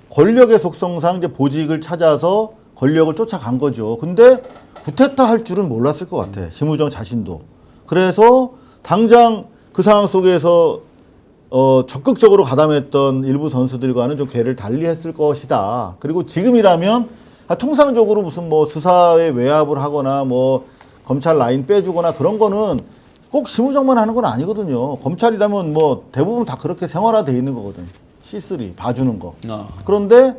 Speaker 2: 권력의 속성상 이제 보직을 찾아서 권력을 쫓아간 거죠. 근데 구테타 할 줄은 몰랐을 것 같아. 심우정 자신도. 그래서 당장 그 상황 속에서 적극적으로 가담했던 일부 선수들과는 좀 궤를 달리했을 것이다. 그리고 지금이라면 통상적으로 무슨 뭐 수사에 외압을 하거나 뭐 검찰 라인 빼주거나 그런 거는 꼭 심우정만 하는 건 아니거든요. 검찰이라면 뭐 대부분 다 그렇게 생활화돼 있는 거거든. C3 봐주는 거. 그런데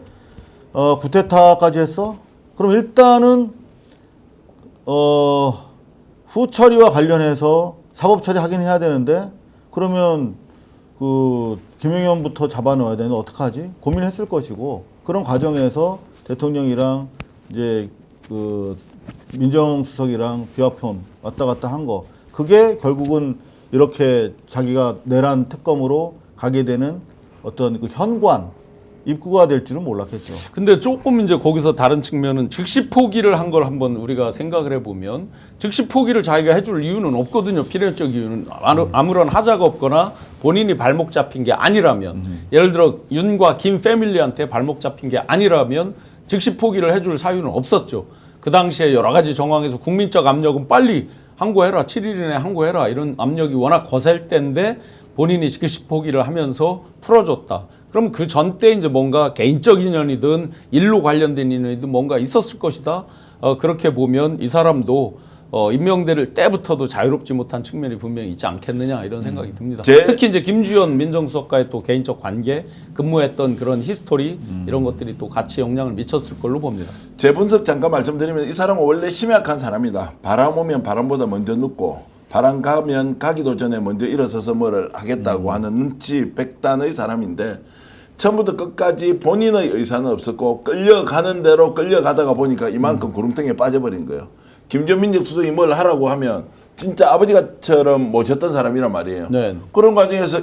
Speaker 2: 구테타까지 했어? 그럼 일단은 후처리와 관련해서 사법 처리하긴 해야 되는데 그러면 그 김용현부터 잡아넣어야 되는데 어떡하지? 고민했을 것이고 그런 과정에서 대통령이랑 이제 그 민정수석이랑 비화폰 왔다 갔다 한 거 그게 결국은 이렇게 자기가 내란 특검으로 가게 되는 어떤 그 현관 입구가 될 줄은 몰랐겠죠.
Speaker 3: 근데 조금 이제 거기서 다른 측면은 즉시 포기를 한 걸 한번 우리가 생각을 해보면 즉시 포기를 자기가 해줄 이유는 없거든요. 필연적 이유는 아무런 하자가 없거나 본인이 발목 잡힌 게 아니라면 예를 들어 윤과 김 패밀리한테 발목 잡힌 게 아니라면 즉시 포기를 해줄 사유는 없었죠. 그 당시에 여러 가지 정황에서 국민적 압력은 빨리 항고해라. 7일 이내에 항고해라. 이런 압력이 워낙 거셀 때인데 본인이 즉시 포기를 하면서 풀어줬다. 그럼 그 전 때 이제 뭔가 개인적 인연이든 일로 관련된 인연이든 뭔가 있었을 것이다. 그렇게 보면 이 사람도 임명될 때부터도 자유롭지 못한 측면이 분명히 있지 않겠느냐 이런 생각이 듭니다. 특히 이제 김주현 민정수석과의 또 개인적 관계, 근무했던 그런 히스토리 이런 것들이 또 같이 영향을 미쳤을 걸로 봅니다.
Speaker 1: 제 분석 잠깐 말씀드리면 이 사람은 원래 심약한 사람이다. 바람 오면 바람보다 먼저 눕고 바람 가면 가기도 전에 먼저 일어서서 뭐를 하겠다고 하는 눈치 백단의 사람인데 처음부터 끝까지 본인의 의사는 없었고 끌려가는 대로 끌려가다가 보니까 이만큼 구름통에 빠져버린 거예요. 김종민 수석이 뭘 하라고 하면 진짜 아버지가처럼 모셨던 사람이란 말이에요.
Speaker 3: 네.
Speaker 1: 그런 과정에서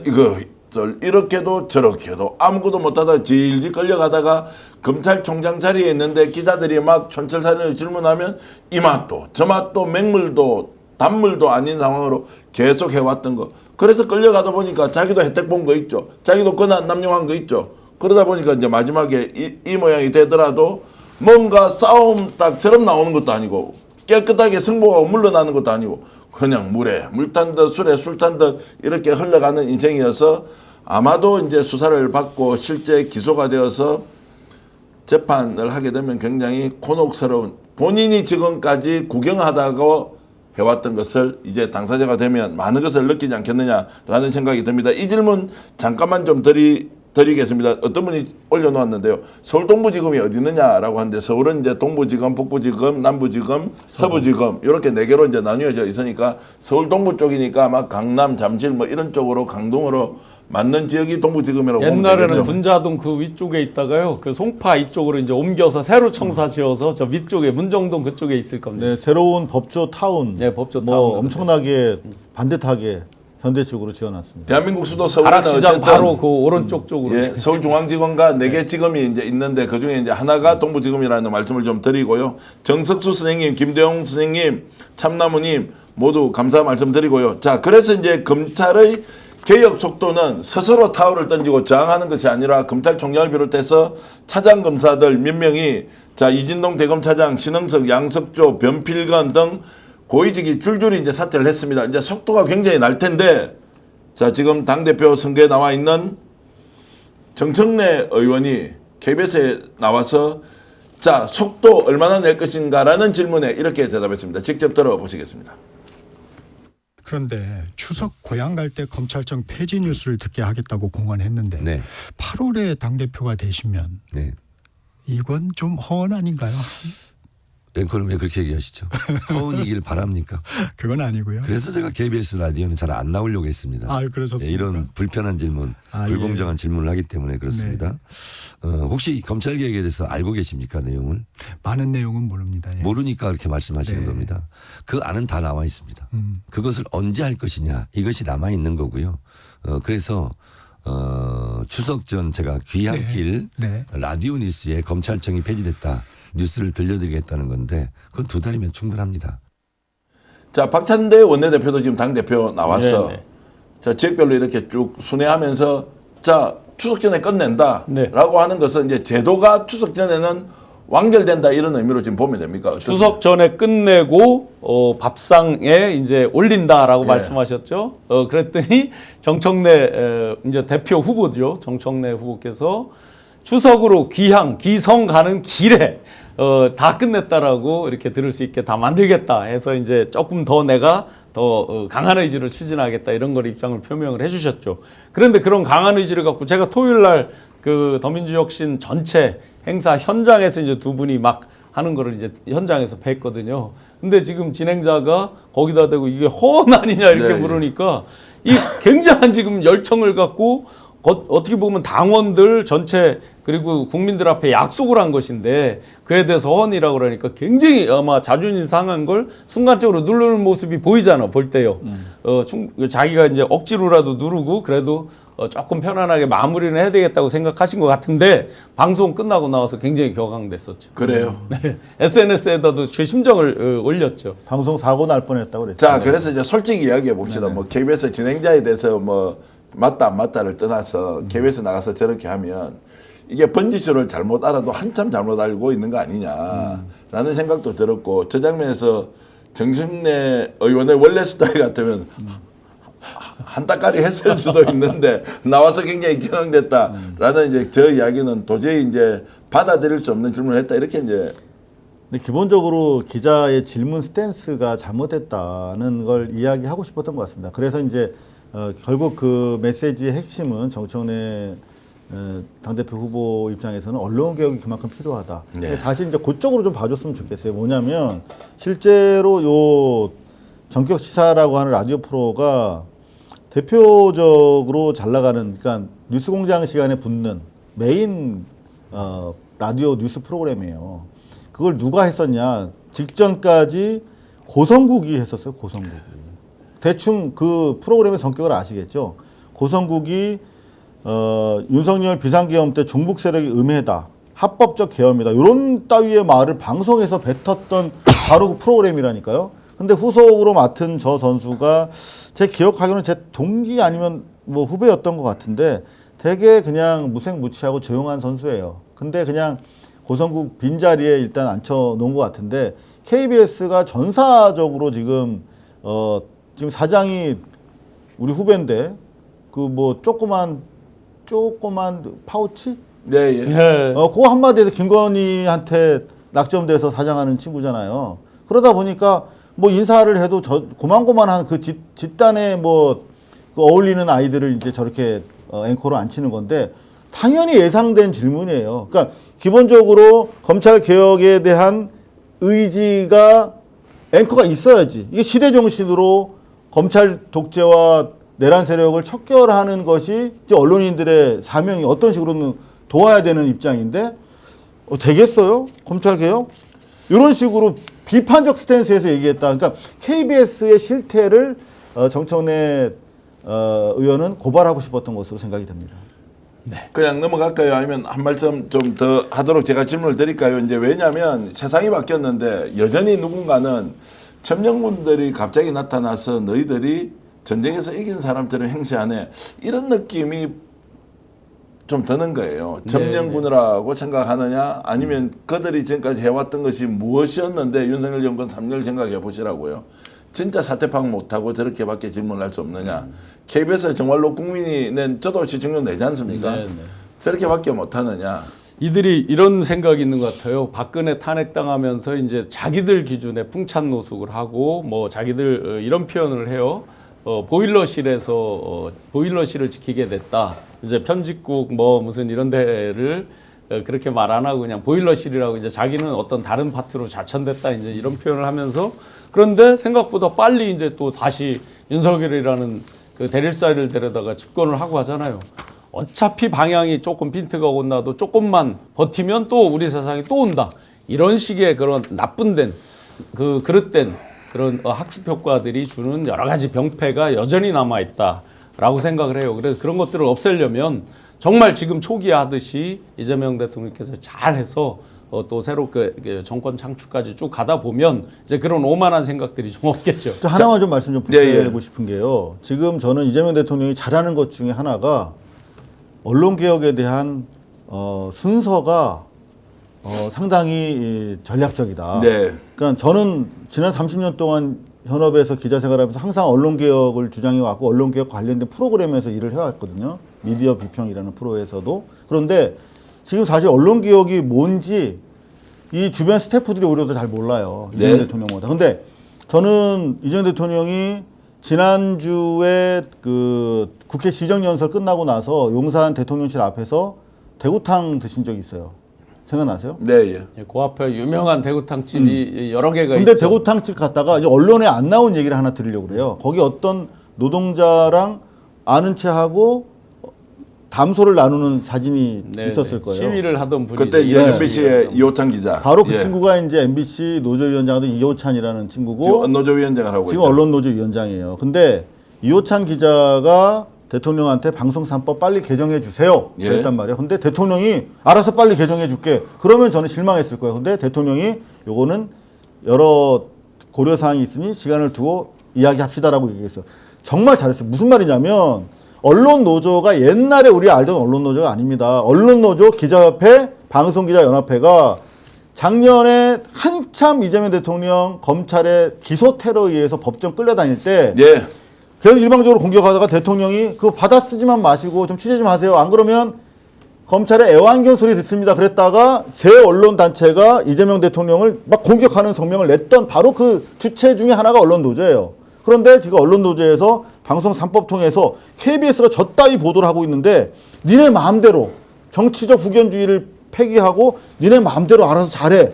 Speaker 1: 이렇게도 저렇게도 아무것도 못하다가 질질 끌려가다가 검찰총장 자리에 있는데 기자들이 막 촌철살인을 질문하면 이 맛도 저 맛도 맹물도 단물도 아닌 상황으로 계속 해왔던 거. 그래서 끌려가다 보니까 자기도 혜택 본 거 있죠. 자기도 권한 남용한 거 있죠. 그러다 보니까 이제 마지막에 이 모양이 되더라도 뭔가 싸움 딱처럼 나오는 것도 아니고 깨끗하게 승부가 물러나는 것도 아니고 그냥 물에 물 탄 듯 술에 술 탄 듯 이렇게 흘러가는 인생이어서 아마도 이제 수사를 받고 실제 기소가 되어서 재판을 하게 되면 굉장히 곤혹스러운 본인이 지금까지 구경하다가 해왔던 것을 이제 당사자가 되면 많은 것을 느끼지 않겠느냐라는 생각이 듭니다. 이 질문 잠깐만 좀 드리겠습니다. 어떤 분이 올려놓았는데요. 서울 동부지검이 어디 있느냐라고 하는데 서울은 이제 동부지검, 북부지검, 남부지검, 서부지검 이렇게 4개로 이제 나뉘어져 있으니까 서울 동부 쪽이니까 아마 강남, 잠실 뭐 이런 쪽으로 강동으로 맞는 지역이 동부지검이라고 보면
Speaker 3: 옛날에는
Speaker 1: 되겠죠.
Speaker 3: 분자동 그 위쪽에 있다가요. 그 송파 이쪽으로 이제 옮겨서 새로 청사 지어서 저 위쪽에 문정동 그쪽에 있을 겁니다.
Speaker 2: 네, 새로운 법조 타운.
Speaker 3: 네, 법조
Speaker 2: 뭐
Speaker 3: 타운.
Speaker 2: 엄청나게 반듯하게 현대적으로 지어놨습니다.
Speaker 1: 대한민국 수도 서울은
Speaker 3: 가락시장
Speaker 1: 어쨌든
Speaker 3: 바로 그 오른쪽 쪽으로.
Speaker 1: 예, 서울중앙지검과 4개 지검이 이제 있는데 그 중에 이제 하나가 동부지검이라는 말씀을 좀 드리고요. 정석수 선생님, 김대용 선생님, 참나무님 모두 감사 말씀드리고요. 자, 그래서 이제 검찰의 개혁 속도는 스스로 타월을 던지고 저항하는 것이 아니라 검찰총장을 비롯해서 차장 검사들 몇 명이 자 이진동 대검차장, 신흥석, 양석조, 변필건 등 고위직이 줄줄이 이제 사퇴를 했습니다. 이제 속도가 굉장히 날 텐데 자 지금 당대표 선거에 나와 있는 정청래 의원이 KBS에 나와서 자 속도 얼마나 낼 것인가라는 질문에 이렇게 대답했습니다. 직접 들어보시겠습니다.
Speaker 5: 그런데 추석 고향 갈 때 검찰청 폐지 뉴스를 듣게 하겠다고 공언했는데
Speaker 6: 네.
Speaker 5: 8월에 당대표가 되시면
Speaker 6: 네.
Speaker 5: 이건 좀 허언 아닌가요?
Speaker 6: 앵커는 왜 그렇게 얘기하시죠? 허운이길 바랍니까?
Speaker 5: 그건 아니고요.
Speaker 6: 그래서 제가 KBS 라디오는 잘 안 나오려고 했습니다.
Speaker 5: 아, 그러셨습니까?
Speaker 6: 이런 불편한 질문,
Speaker 5: 아,
Speaker 6: 불공정한 질문을 하기 때문에 그렇습니다. 혹시 검찰 개혁에 대해서 알고 계십니까, 내용을?
Speaker 5: 많은 내용은 모릅니다. 예.
Speaker 6: 모르니까 그렇게 말씀하시는
Speaker 5: 네.
Speaker 6: 겁니다. 그 안은 다 나와 있습니다. 그것을 언제 할 것이냐 이것이 남아 있는 거고요. 그래서 추석 전 제가 귀향길
Speaker 5: 네.
Speaker 6: 라디오 뉴스에 검찰청이 폐지됐다 뉴스를 들려드리겠다는 건데 그건 2달이면 충분합니다.
Speaker 1: 자, 박찬대 원내대표도 지금 당대표 나왔어.
Speaker 3: 네, 네.
Speaker 1: 자, 지역별로 이렇게 쭉 순회하면서 자, 추석 전에 끝낸다라고
Speaker 3: 네.
Speaker 1: 하는 것은 이제 제도가 추석 전에는 완결된다 이런 의미로 지금 보면 됩니까? 어떻습니까?
Speaker 3: 추석 전에 끝내고 밥상에 이제 올린다라고
Speaker 1: 예.
Speaker 3: 말씀하셨죠. 그랬더니 정청래 이제 대표 후보죠. 정청래 후보께서 추석으로 기성 가는 길에 다 끝냈다라고 이렇게 들을 수 있게 다 만들겠다 해서 이제 조금 더 내가 더 강한 의지를 추진하겠다 이런 걸 입장을 표명을 해주셨죠. 그런데 그런 강한 의지를 갖고 제가 토요일 날 그 더민주혁신 전체 행사 현장에서 이제 두 분이 막 하는 거를 이제 현장에서 뵀거든요. 근데 지금 진행자가 거기다 대고 이게 허언 아니냐 이렇게
Speaker 1: 네,
Speaker 3: 물으니까 이 굉장한 지금 열정을 갖고 어떻게 보면 당원들 전체 그리고 국민들 앞에 약속을 한 것인데 그에 대해서 허언이라고 그러니까 굉장히 아마 자존심 상한 걸 순간적으로 누르는 모습이 보이잖아 볼 때요. 자기가 이제 억지로라도 누르고 그래도 조금 편안하게 마무리를 해야 되겠다고 생각하신 것 같은데 방송 끝나고 나와서 굉장히 격앙됐었죠.
Speaker 1: 그래요.
Speaker 3: 네. SNS에다도 제 심정을 올렸죠.
Speaker 2: 방송 사고 날 뻔했다고 그랬죠.
Speaker 1: 자, 그래서 이제 솔직히 이야기해 봅시다. 뭐 KBS 진행자에 대해서 뭐 맞다 안 맞다를 떠나서 KBS 나가서 저렇게 하면 이게 번지쇼를 잘못 알아도 한참 잘못 알고 있는 거 아니냐라는 생각도 들었고 저 장면에서 정승래 의원의 원래 스타일 같으면 한따까리 했을 수도 있는데 나와서 굉장히 격앙됐다라는 이제 저 이야기는 도저히 이제 받아들일 수 없는 질문을 했다 이렇게 이제.
Speaker 2: 근데 기본적으로 기자의 질문 스탠스가 잘못됐다는 걸 이야기하고 싶었던 것 같습니다. 그래서 이제 결국 그 메시지의 핵심은 정청래 당대표 후보 입장에서는 언론 개혁이 그만큼 필요하다.
Speaker 1: 네.
Speaker 2: 근데 사실 이제 그쪽으로 좀 봐줬으면 좋겠어요. 뭐냐면 실제로 요 전격 시사라고 하는 라디오 프로가 대표적으로 잘 나가는 그러니까 뉴스공장 시간에 붙는 메인 라디오 뉴스 프로그램이에요. 그걸 누가 했었냐? 직전까지 고성국이 했었어요. 고성국이. 대충 그 프로그램의 성격을 아시겠죠? 고성국이 윤석열 비상계엄 때 종북 세력이 음해다. 합법적 계엄이다. 이런 따위의 말을 방송에서 뱉었던 바로 그 프로그램이라니까요. 근데 후속으로 맡은 저 선수가 제 기억하기로는 제 동기 아니면 뭐 후배였던 것 같은데 되게 그냥 무색무취하고 조용한 선수예요. 근데 그냥 고성국 빈자리에 일단 앉혀놓은 것 같은데 KBS가 전사적으로 지금 지금 사장이 우리 후배인데 그 뭐 조그만 파우치?
Speaker 1: 네, 예.
Speaker 2: 그거 한마디에서 김건희한테 낙점돼서 사장하는 친구잖아요. 그러다 보니까 뭐 인사를 해도 고만고만한 그 집단에 뭐 그 어울리는 아이들을 이제 저렇게 앵커로 앉히는 건데 당연히 예상된 질문이에요. 그러니까 기본적으로 검찰 개혁에 대한 의지가 앵커가 있어야지. 이게 시대 정신으로 검찰 독재와 내란 세력을 척결하는 것이 이제 언론인들의 사명이 어떤 식으로는 도와야 되는 입장인데 되겠어요? 검찰 개혁? 이런 식으로 비판적 스탠스에서 얘기했다. 그러니까 KBS의 실태를 정청래 의원은 고발하고 싶었던 것으로 생각이 됩니다.
Speaker 1: 그냥 넘어갈까요? 아니면 한 말씀 좀 더 하도록 제가 질문을 드릴까요? 이제 왜냐하면 세상이 바뀌었는데 여전히 누군가는 점령군들이 갑자기 나타나서 너희들이 전쟁에서 이긴 사람들을 행세하네 이런 느낌이 좀 드는 거예요. 점령군이라고 생각하느냐 아니면 그들이 지금까지 해왔던 것이 무엇이었는데 윤석열 정권 3년 생각해 보시라고요. 진짜 사퇴 파악 못하고 저렇게밖에 질문할 수 없느냐. KBS에 정말로 국민이 낸 저도 시청률 내지 않습니까?
Speaker 3: 네.
Speaker 1: 저렇게밖에 못하느냐.
Speaker 3: 이들이 이런 생각이 있는 것 같아요. 박근혜 탄핵당하면서 이제 자기들 기준에 풍찬 노숙을 하고 뭐 자기들 이런 표현을 해요. 보일러실에서 보일러실을 지키게 됐다. 이제 편집국 뭐 무슨 이런 데를 그렇게 말 안 하고 그냥 보일러실이라고 이제 자기는 어떤 다른 파트로 자천됐다 이제 이런 표현을 하면서 그런데 생각보다 빨리 이제 또 다시 윤석열이라는 그 대릴사를 데려다가 집권을 하고 하잖아요. 어차피 방향이 조금 핀트가 온다도 조금만 버티면 또 우리 세상이 또 온다. 이런 식의 그런 나쁜된 그 그릇된 그런 학습 효과들이 주는 여러 가지 병폐가 여전히 남아 있다라고 생각을 해요. 그래서 그런 것들을 없애려면 정말 지금 초기에 하듯이 이재명 대통령께서 잘해서 또 새롭게 정권 창출까지 쭉 가다 보면 이제 그런 오만한 생각들이 좀 없겠죠.
Speaker 2: 또 하나만 좀 말씀 좀
Speaker 1: 네,
Speaker 2: 드리고 싶은 게요. 지금 저는 이재명 대통령이 잘하는 것 중에 하나가 언론 개혁에 대한 순서가 상당히 전략적이다.
Speaker 1: 네.
Speaker 2: 그러니까 저는 지난 30년 동안 현업에서 기자 생활하면서 항상 언론 개혁을 주장해 왔고 언론 개혁 관련된 프로그램에서 일을 해왔거든요. 미디어 비평이라는 프로에서도. 그런데 지금 사실 언론 개혁이 뭔지 이 주변 스태프들이 오히려 더 잘 몰라요. 이재명 대통령보다. 근데 저는 이재명 대통령이 지난주에 그 국회 시정연설 끝나고 나서 용산 대통령실 앞에서 대구탕 드신 적이 있어요. 생각나세요?
Speaker 1: 네, 예.
Speaker 3: 그 앞에 유명한 대구탕집이 여러 개가
Speaker 2: 근데
Speaker 3: 있죠.
Speaker 2: 대구탕집 갔다가 이제 언론에 안 나온 얘기를 하나 드리려고 그래요. 거기 어떤 노동자랑 아는 체하고 담소를 나누는 사진이 있었을 거예요.
Speaker 3: 시위를 하던 분이
Speaker 1: 그때 이제 MBC의 이호찬 기자.
Speaker 2: 바로 그
Speaker 1: 예.
Speaker 2: 친구가 이제 MBC 노조위원장 하던 이호찬이라는 친구고
Speaker 1: 지금 언노조위원장을 하고
Speaker 2: 지금
Speaker 1: 있죠.
Speaker 2: 언론노조위원장이에요. 근데 이호찬 기자가 대통령한테 방송 3법 빨리 개정해 주세요.
Speaker 1: 예.
Speaker 2: 그랬단 말이에요. 근데 대통령이 알아서 빨리 개정해 줄게. 그러면 저는 실망했을 거예요. 근데 대통령이 요거는 여러 고려 사항이 있으니 시간을 두고 이야기합시다라고 얘기했어요. 정말 잘했어요. 무슨 말이냐면 언론 노조가 옛날에 우리 알던 언론 노조가 아닙니다. 언론 노조 기자협회 방송기자연합회가 작년에 한참 이재명 대통령 검찰의 기소 테러에 의해서 법정 끌려다닐 때
Speaker 1: 예.
Speaker 2: 계속 일방적으로 공격하다가 대통령이 그거 받아 쓰지만 마시고 좀 취재 좀 하세요. 안 그러면 검찰의 애완견 소리 듣습니다. 그랬다가 새 언론 단체가 이재명 대통령을 막 공격하는 성명을 냈던 바로 그 주체 중에 하나가 언론 노조예요. 그런데 지금 언론 노조에서 방송 3법 통해서 KBS가 저따위 보도를 하고 있는데 니네 마음대로 정치적 후견주의를 폐기하고 니네 마음대로 알아서 잘해.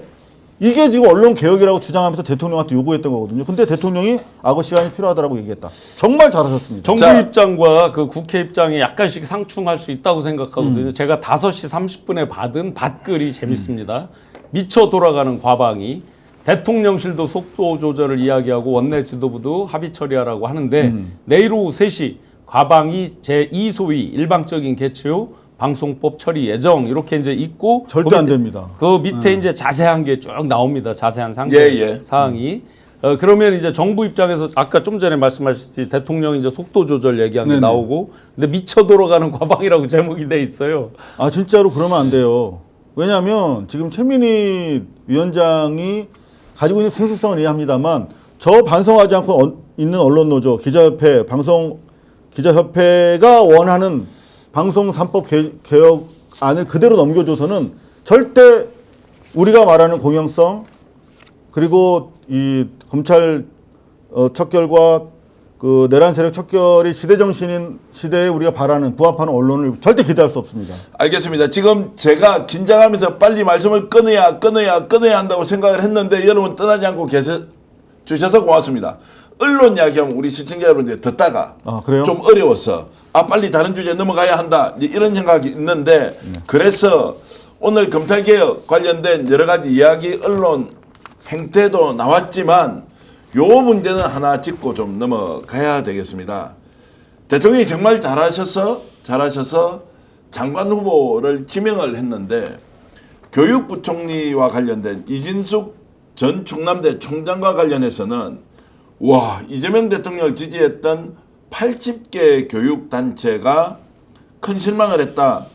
Speaker 2: 이게 지금 언론 개혁이라고 주장하면서 대통령한테 요구했던 거거든요. 근데 대통령이 악어 시간이 필요하다라고 얘기했다. 정말 잘하셨습니다.
Speaker 3: 정부
Speaker 1: 자.
Speaker 3: 입장과 그 국회 입장이 약간씩 상충할 수 있다고 생각하거든요. 제가 5시 30분에 받은 밭글이 재밌습니다. 미쳐 돌아가는 과방위. 대통령실도 속도 조절을 이야기하고 원내 지도부도 합의 처리하라고 하는데 내일 오후 3시 과방위 제2소위 일방적인 개최 후 방송법 처리 예정 이렇게 이제 있고
Speaker 2: 절대 안 됩니다.
Speaker 3: 그 밑에 이제 자세한 게 쭉 나옵니다. 자세한 상세
Speaker 1: 예.
Speaker 3: 사항이. 그러면 이제 정부 입장에서 아까 좀 전에 말씀하셨듯이 대통령 이제 속도 조절 얘기한 게
Speaker 2: 네네.
Speaker 3: 나오고 근데 미쳐 돌아가는 과방이라고 제목이 돼 있어요.
Speaker 2: 아 진짜로 그러면 안 돼요. 왜냐하면 지금 최민희 위원장이 가지고 있는 순수성은 이해합니다만 저 반성하지 않고 있는 언론노조, 기자협회, 기자협회가 원하는 방송 3법 개혁안을 그대로 넘겨줘서는 절대 우리가 말하는 공영성 그리고 이 검찰 척결과 그 내란 세력 척결이 시대 정신인 시대에 우리가 바라는 부합하는 언론을 절대 기대할 수 없습니다.
Speaker 1: 알겠습니다. 지금 제가 긴장하면서 빨리 말씀을 끊어야 한다고 생각을 했는데 여러분 떠나지 않고 주셔서 고맙습니다. 언론 이야기하면 우리 시청자 여러분들 듣다가
Speaker 2: 그래요?
Speaker 1: 좀 어려워서 빨리 다른 주제 넘어가야 한다 이런 생각이 있는데 그래서 오늘 검찰개혁 관련된 여러 가지 이야기 언론 행태도 나왔지만 요 문제는 하나 짚고 좀 넘어가야 되겠습니다. 대통령이 정말 잘하셔서 장관 후보를 지명을 했는데 교육부총리와 관련된 이진숙 전 충남대 총장과 관련해서는 와 이재명 대통령을 지지했던 80개 교육단체가 큰 실망을 했다.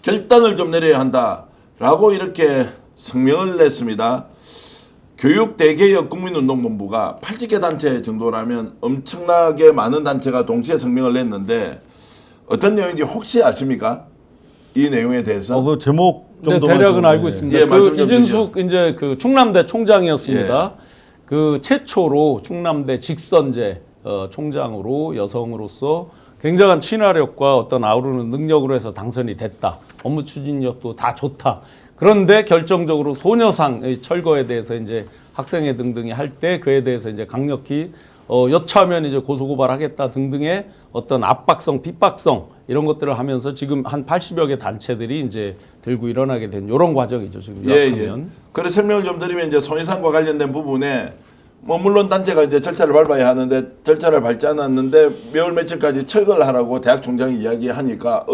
Speaker 1: 결단을 좀 내려야 한다라고 이렇게 성명을 냈습니다. 교육대개혁 국민운동본부가 80개 단체 정도라면 엄청나게 많은 단체가 동시에 성명을 냈는데 어떤 내용인지 혹시 아십니까? 이 내용에 대해서?
Speaker 2: 그 제목
Speaker 3: 네,
Speaker 2: 정도만
Speaker 3: 대략은
Speaker 2: 좀,
Speaker 3: 알고
Speaker 2: 네.
Speaker 3: 있습니다.
Speaker 1: 예,
Speaker 3: 그
Speaker 1: 말씀 좀
Speaker 3: 이진숙 이제 그 충남대 총장이었습니다. 그 최초로 충남대 직선제 총장으로 여성으로서 굉장한 친화력과 어떤 아우르는 능력으로 해서 당선이 됐다. 업무 추진력도 다 좋다. 그런데 결정적으로 소녀상 철거에 대해서 이제 학생회 등등이 할 때 그에 대해서 이제 강력히 여차하면 이제 고소고발하겠다 등등의 어떤 압박성, 핍박성 이런 것들을 하면서 지금 한 80여 개 단체들이 이제 들고 일어나게 된 이런 과정이죠. 지금 요약하면.
Speaker 1: 그래서 설명을 좀 드리면 이제 손해상과 관련된 부분에 뭐 물론 단체가 이제 절차를 밟아야 하는데 절차를 밟지 않았는데 몇월 며칠까지 철거를 하라고 대학 총장이 이야기하니까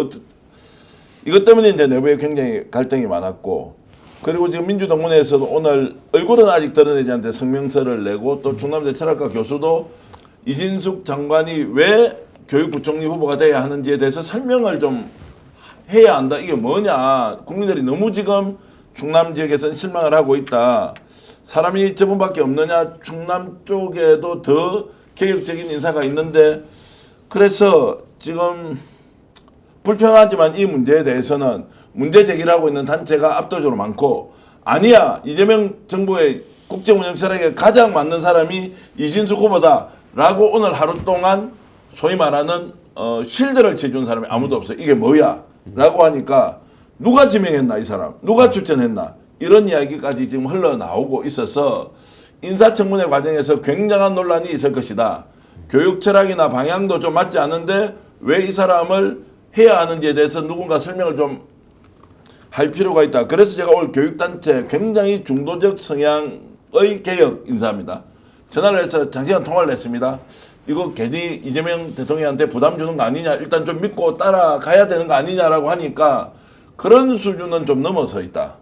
Speaker 1: 이것 때문에 이제 내부에 굉장히 갈등이 많았고 그리고 지금 민주동문회에서도 오늘 얼굴은 아직 드러내지 않는데 성명서를 내고 또 충남대 철학과 교수도 이진숙 장관이 왜 교육부총리 후보가 돼야 하는지에 대해서 설명을 좀 해야 한다. 이게 뭐냐. 국민들이 너무 지금 충남 지역에서는 실망을 하고 있다. 사람이 저분밖에 없느냐. 충남 쪽에도 더 개혁적인 인사가 있는데 그래서 지금 불편하지만 이 문제에 대해서는 문제 제기를 하고 있는 단체가 압도적으로 많고 아니야. 이재명 정부의 국정운영 철학에 가장 맞는 사람이 이진숙 후보다라고 오늘 하루 동안 소위 말하는 쉴드를 쳐준 사람이 아무도 없어요. 이게 뭐야? 라고 하니까 누가 지명했나 이 사람? 누가 추천했나? 이런 이야기까지 지금 흘러나오고 있어서 인사청문회 과정에서 굉장한 논란이 있을 것이다. 교육 철학이나 방향도 좀 맞지 않은데 왜 이 사람을 해야 하는지에 대해서 누군가 설명을 좀 할 필요가 있다. 그래서 제가 오늘 교육단체 굉장히 중도적 성향의 개혁 인사입니다. 전화를 해서 장시간 통화를 했습니다. 이거 괜히 이재명 대통령한테 부담 주는 거 아니냐. 일단 좀 믿고 따라가야 되는 거 아니냐라고 하니까 그런 수준은 좀 넘어서 있다.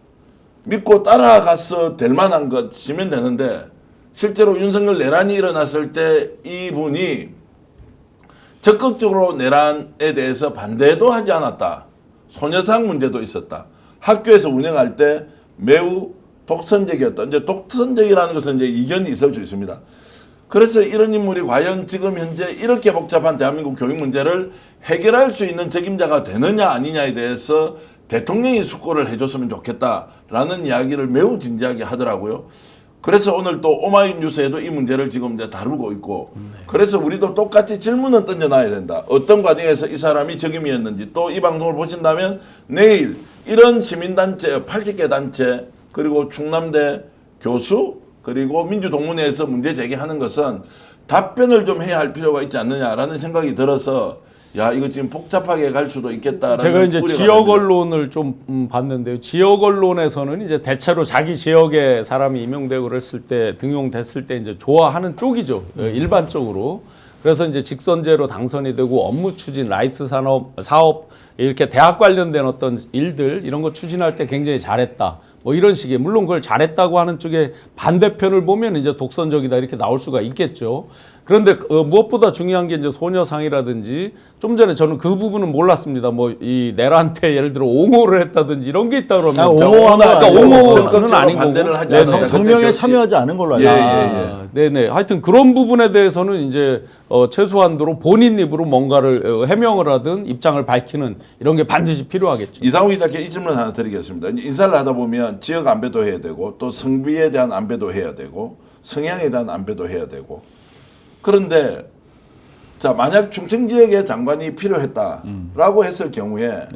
Speaker 1: 믿고 따라가서 될 만한 것이면 되는데 실제로 윤석열 내란이 일어났을 때 이분이 적극적으로 내란에 대해서 반대도 하지 않았다. 소녀상 문제도 있었다. 학교에서 운영할 때 매우 독선적이었다. 이제 독선적이라는 것은 이제 이견이 있을 수 있습니다. 그래서 이런 인물이 과연 지금 현재 이렇게 복잡한 대한민국 교육 문제를 해결할 수 있는 책임자가 되느냐 아니냐에 대해서 대통령이 숙고를 해줬으면 좋겠다라는 이야기를 매우 진지하게 하더라고요. 그래서 오늘 또 오마이뉴스에도 이 문제를 지금 이제 다루고 있고 그래서 우리도 똑같이 질문은 던져놔야 된다. 어떤 과정에서 이 사람이 적임이었는지 또 이 방송을 보신다면 내일 이런 시민단체 80개 단체 그리고 충남대 교수 그리고 민주동문회에서 문제 제기하는 것은 답변을 좀 해야 할 필요가 있지 않느냐라는 생각이 들어서 야 이거 지금 복잡하게 갈 수도 있겠다라는
Speaker 3: 제가 이제
Speaker 1: 우려가
Speaker 3: 지역
Speaker 1: 됩니다.
Speaker 3: 언론을 좀 봤는데요. 지역 언론에서는 이제 대체로 자기 지역에 사람이 임용되고 그랬을 때 등용됐을 때 이제 좋아하는 쪽이죠. 일반적으로. 그래서 이제 직선제로 당선이 되고 업무 추진, 라이스 사업 이렇게 대학 관련된 어떤 일들 이런 거 추진할 때 굉장히 잘했다. 뭐 이런 식의 물론 그걸 잘했다고 하는 쪽에 반대편을 보면 이제 독선적이다 이렇게 나올 수가 있겠죠. 그런데 무엇보다 중요한 게 이제 소녀상이라든지 좀 전에 저는 그 부분은 몰랐습니다. 뭐 이 내란한테 예를 들어 옹호를 했다든지 이런 게 있다 그러면
Speaker 2: 옹호는
Speaker 3: 아닌
Speaker 1: 반대를
Speaker 3: 거고.
Speaker 1: 하지
Speaker 3: 네,
Speaker 1: 않았다.
Speaker 2: 성명에 참여하지 않은 걸로 알고 있습니다.
Speaker 3: 네네. 하여튼 그런 부분에 대해서는 이제 최소한도로 본인 입으로 뭔가를 해명을 하든 입장을 밝히는 이런 게 반드시 필요하겠죠.
Speaker 1: 이상욱 기자께 이 질문 하나 드리겠습니다. 인사를 하다 보면 지역 안배도 해야 되고 또 성비에 대한 안배도 해야 되고 성향에 대한 안배도 해야 되고 그런데 자 만약 충청 지역의 장관이 필요했다라고 했을 경우에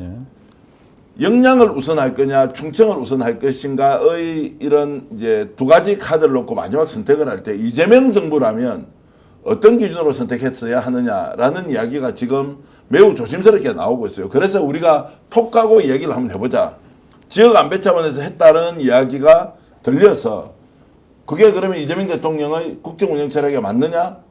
Speaker 1: 역량을 우선할 거냐 충청을 우선할 것인가의 이런 이제 두 가지 카드를 놓고 마지막 선택을 할 때 이재명 정부라면 어떤 기준으로 선택했어야 하느냐라는 이야기가 지금 매우 조심스럽게 나오고 있어요. 그래서 우리가 톡 까고 얘기를 한번 해보자. 지역 안배 차원에서 했다는 이야기가 들려서 그게 그러면 이재명 대통령의 국정운영 철학에 맞느냐?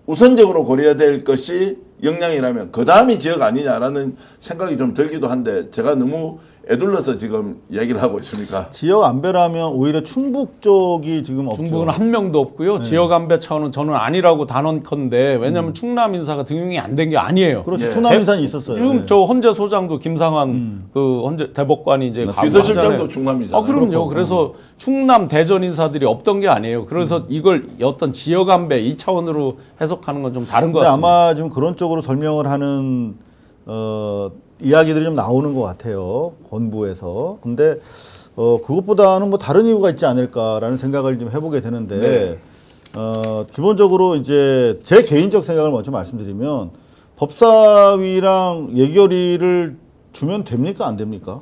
Speaker 1: 우선적으로 고려해야 될 것이 역량이라면 그 다음이 지역 아니냐라는 생각이 좀 들기도 한데 제가 너무 애둘러서 지금 얘기를 하고 있습니까?
Speaker 2: 지역 안배라면 오히려 충북 쪽이 지금 없죠.
Speaker 3: 충북은 한 명도 없고요. 지역 안배 차원은 저는 아니라고 단언컨대 왜냐하면 충남 인사가 등용이 안 된 게 아니에요.
Speaker 2: 그렇죠.
Speaker 1: 예.
Speaker 2: 충남 인사는 있었어요.
Speaker 3: 지금 저 헌재 소장도 김상환 그 헌재 대법관이 이제
Speaker 1: 비서실장도 충남이잖아요.
Speaker 3: 그럼요. 그래서 충남 대전 인사들이 없던 게 아니에요. 그래서 이걸 어떤 지역 안배 이 차원으로 해석하는 건 좀 다른 것
Speaker 2: 근데
Speaker 3: 같습니다.
Speaker 2: 아마 좀 그런 쪽으로 설명을 하는 이야기들이 좀 나오는 것 같아요. 본부에서. 근데 그것보다는 뭐 다른 이유가 있지 않을까라는 생각을 좀 해보게 되는데 기본적으로 이제 제 개인적 생각을 먼저 말씀드리면 법사위랑 예결위를 주면 됩니까? 안 됩니까?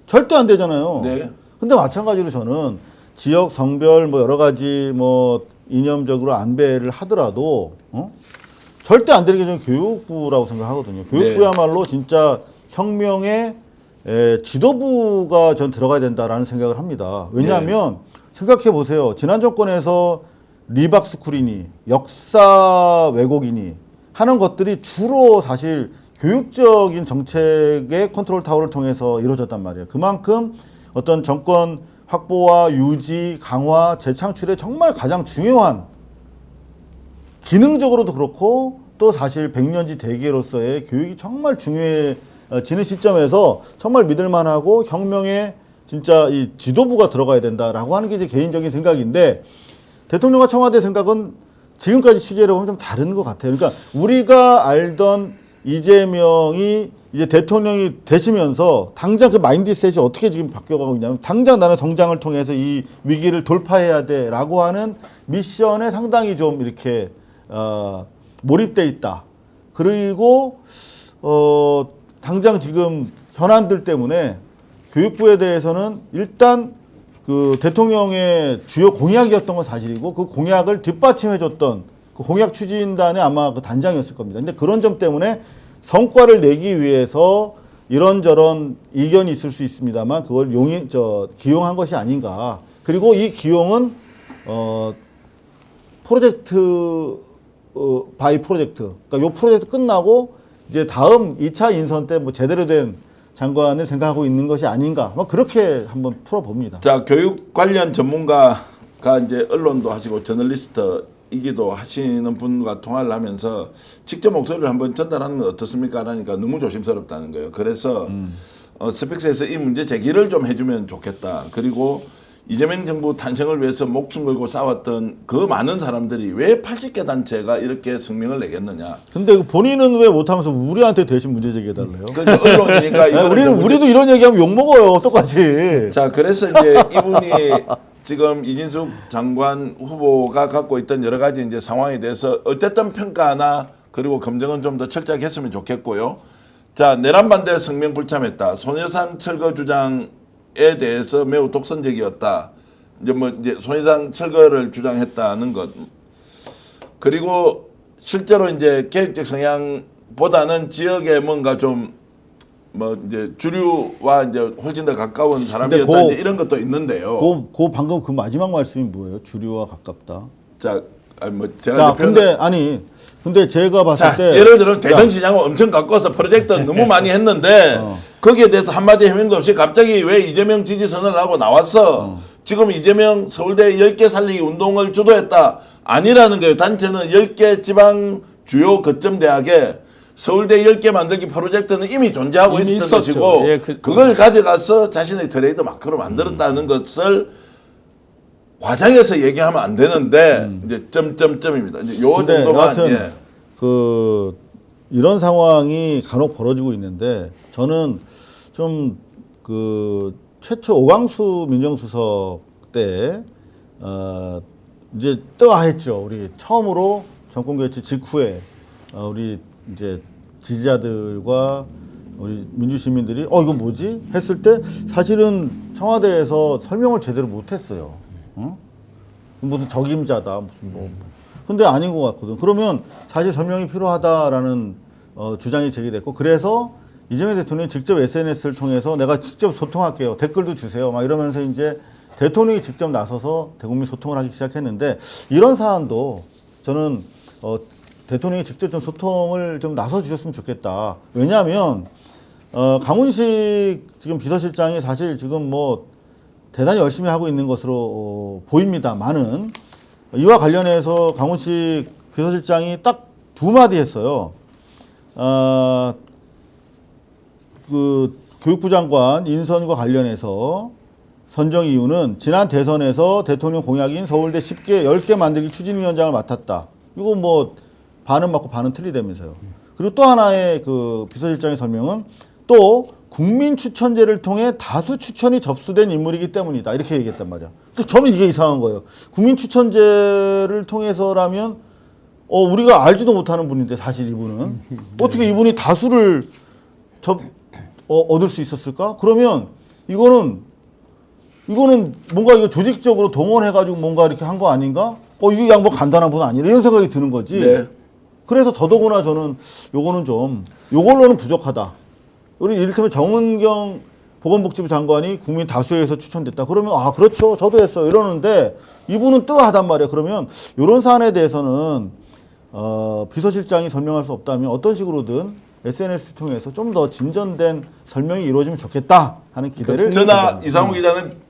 Speaker 2: 절대 안 되잖아요.
Speaker 1: 네.
Speaker 2: 근데 마찬가지로 저는 지역, 성별 뭐 여러 가지 뭐 이념적으로 안배를 하더라도 절대 안 되는 게 저는 교육부라고 생각하거든요. 교육부야말로 진짜 혁명의 지도부가 전 들어가야 된다라는 생각을 합니다. 왜냐하면 생각해 보세요. 지난 정권에서 리박스쿨이니 역사 왜곡이니 하는 것들이 주로 사실 교육적인 정책의 컨트롤 타워를 통해서 이루어졌단 말이에요. 그만큼 어떤 정권 확보와 유지, 강화, 재창출에 정말 가장 중요한 기능적으로도 그렇고 또 사실 백년지 대계로서의 교육이 정말 중요해지는 시점에서 정말 믿을만하고 혁명의 진짜 이 지도부가 들어가야 된다라고 하는 게 이제 개인적인 생각인데 대통령과 청와대 생각은 지금까지 취재를 보면 좀 다른 것 같아요. 그러니까 우리가 알던 이재명이 이제 대통령이 되시면서 당장 그 마인드셋이 어떻게 지금 바뀌어가고 있냐면 당장 나는 성장을 통해서 이 위기를 돌파해야 돼라고 하는 미션에 상당히 좀 이렇게 몰입돼 있다. 그리고 당장 지금 현안들 때문에 교육부에 대해서는 일단 그 대통령의 주요 공약이었던 건 사실이고 그 공약을 뒷받침해줬던 그 공약 추진단의 아마 그 단장이었을 겁니다. 근데 그런 점 때문에 성과를 내기 위해서 이런저런 이견이 있을 수 있습니다만 그걸 기용한 것이 아닌가. 그리고 이 기용은 프로젝트 바이 프로젝트. 그러니까 요 프로젝트 끝나고 이제 다음 2차 인선 때 뭐 제대로 된 장관을 생각하고 있는 것이 아닌가. 뭐 그렇게 한번 풀어봅니다.
Speaker 1: 자, 교육 관련 전문가가 이제 언론도 하시고 저널리스트이기도 하시는 분과 통화를 하면서 직접 목소리를 한번 전달하는 건 어떻습니까? 하니까 너무 조심스럽다는 거예요. 그래서 스펙스에서 이 문제 제기를 좀 해주면 좋겠다. 그리고 이재명 정부 탄생을 위해서 목숨 걸고 싸웠던 그 많은 사람들이 왜 80개 단체가 이렇게 성명을 내겠느냐.
Speaker 2: 근데 본인은 왜 못하면서 우리한테 대신 문제 제기해달래요?
Speaker 1: 그러니까 언론이니까
Speaker 2: 우리도 이런 얘기하면 욕먹어요. 똑같이.
Speaker 1: 자, 그래서 이제 이분이 지금 이진숙 장관 후보가 갖고 있던 여러 가지 이제 상황에 대해서 어쨌든 평가나 그리고 검증은 좀 더 철저하게 했으면 좋겠고요. 자, 내란 반대 성명 불참했다. 손해상 철거 주장에 대해서 매우 독선적이었다. 이제 손해상 철거를 주장했다는 것. 그리고 실제로 이제 계획적 성향보다는 지역에 뭔가 좀 이제 주류와 이제 훨씬 더 가까운 사람이었다 이제 이런 것도 있는데요.
Speaker 2: 방금 그 마지막 말씀이 뭐예요? 주류와 가깝다.
Speaker 1: 자, 제가
Speaker 2: 근데 제가 봤을 때
Speaker 1: 예를 들어 대전시장은 엄청 가까워서 프로젝트 너무 많이 했는데 거기에 대해서 한마디 해명도 없이 갑자기 왜 이재명 지지선언을 하고 나왔어? 지금 이재명 서울대 10개 살리기 운동을 주도했다. 아니라는 거예요. 단체는 10개 지방 주요 거점 대학에 서울대 10개 만들기 프로젝트는 이미 존재하고
Speaker 3: 이미
Speaker 1: 있었던
Speaker 3: 있었죠.
Speaker 1: 것이고
Speaker 3: 예,
Speaker 1: 그걸 가져가서 자신의 트레이드 마크로 만들었다는 것을 과장해서 얘기하면 안 되는데 이제 점점점입니다. 이제 요 정도만
Speaker 2: 여하튼 이런 상황이 간혹 벌어지고 있는데 저는 좀 최초 오광수 민정수석 때 이제 뜨아했죠. 우리 처음으로 정권 교체 직후에 우리 이제 지지자들과 우리 민주시민들이 이거 뭐지? 했을 때 사실은 청와대에서 설명을 제대로 못했어요. 무슨 적임자다 무슨 근데 아닌 것 같거든. 그러면 사실 설명이 필요하다라는 주장이 제기됐고 그래서 이재명 대통령이 직접 SNS를 통해서 내가 직접 소통할게요. 댓글도 주세요. 막 이러면서 이제 대통령이 직접 나서서 대국민 소통을 하기 시작했는데 이런 사안도 저는 대통령이 직접 좀 소통을 좀 나서 주셨으면 좋겠다. 왜냐하면 강훈식 지금 비서실장이 사실 지금 대단히 열심히 하고 있는 것으로 보입니다만은 이와 관련해서 강훈식 비서실장이 딱 두 마디 했어요. 그 교육부 장관 인선과 관련해서 선정 이유는 지난 대선에서 대통령 공약인 서울대 10개 만들기 추진위원장을 맡았다. 이거 반은 맞고 반은 틀리다면서요. 그리고 또 하나의 그 비서실장의 설명은 또 국민 추천제를 통해 다수 추천이 접수된 인물이기 때문이다. 이렇게 얘기했단 말이야. 또 저는 이게 이상한 거예요. 국민 추천제를 통해서라면 우리가 알지도 못하는 분인데 사실 이분은 어떻게 이분이 다수를 얻을 수 있었을까? 그러면 이거는 뭔가 이거 조직적으로 동원해가지고 뭔가 이렇게 한 거 아닌가? 이 양반 간단한 분 아니라 이런 생각이 드는 거지.
Speaker 1: 네.
Speaker 2: 그래서 더더구나 저는 요걸로는 부족하다. 우리 이를테면 정은경 보건복지부 장관이 국민 다수에서 추천됐다. 그러면 그렇죠. 저도 했어요. 이러는데 이분은 뜨하단 말이에요. 그러면 이런 사안에 대해서는 비서실장이 설명할 수 없다면 어떤 식으로든 SNS 통해서 좀 더 진전된 설명이 이루어지면 좋겠다 하는 기대를
Speaker 1: 저나 이상우 기자는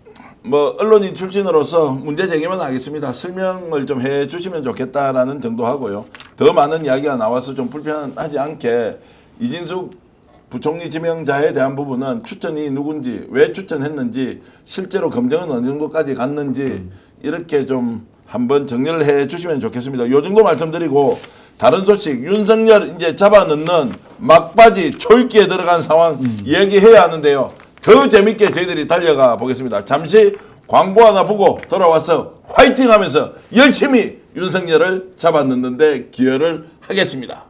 Speaker 1: 언론인 출신으로서 문제 제기만 하겠습니다. 설명을 좀 해주시면 좋겠다라는 정도 하고요. 더 많은 이야기가 나와서 좀 불편하지 않게 이진숙 부총리 지명자에 대한 부분은 추천이 누군지, 왜 추천했는지, 실제로 검증은 어느 정도까지 갔는지 이렇게 좀 한번 정리를 해 주시면 좋겠습니다. 요 정도 말씀드리고 다른 소식, 윤석열 이제 잡아넣는 막바지 초읽기에 들어간 상황 얘기해야 하는데요. 더 재밌게 저희들이 달려가 보겠습니다. 잠시 광고 하나 보고 돌아와서 화이팅 하면서 열심히 윤석열을 잡아넣는데 기여를 하겠습니다.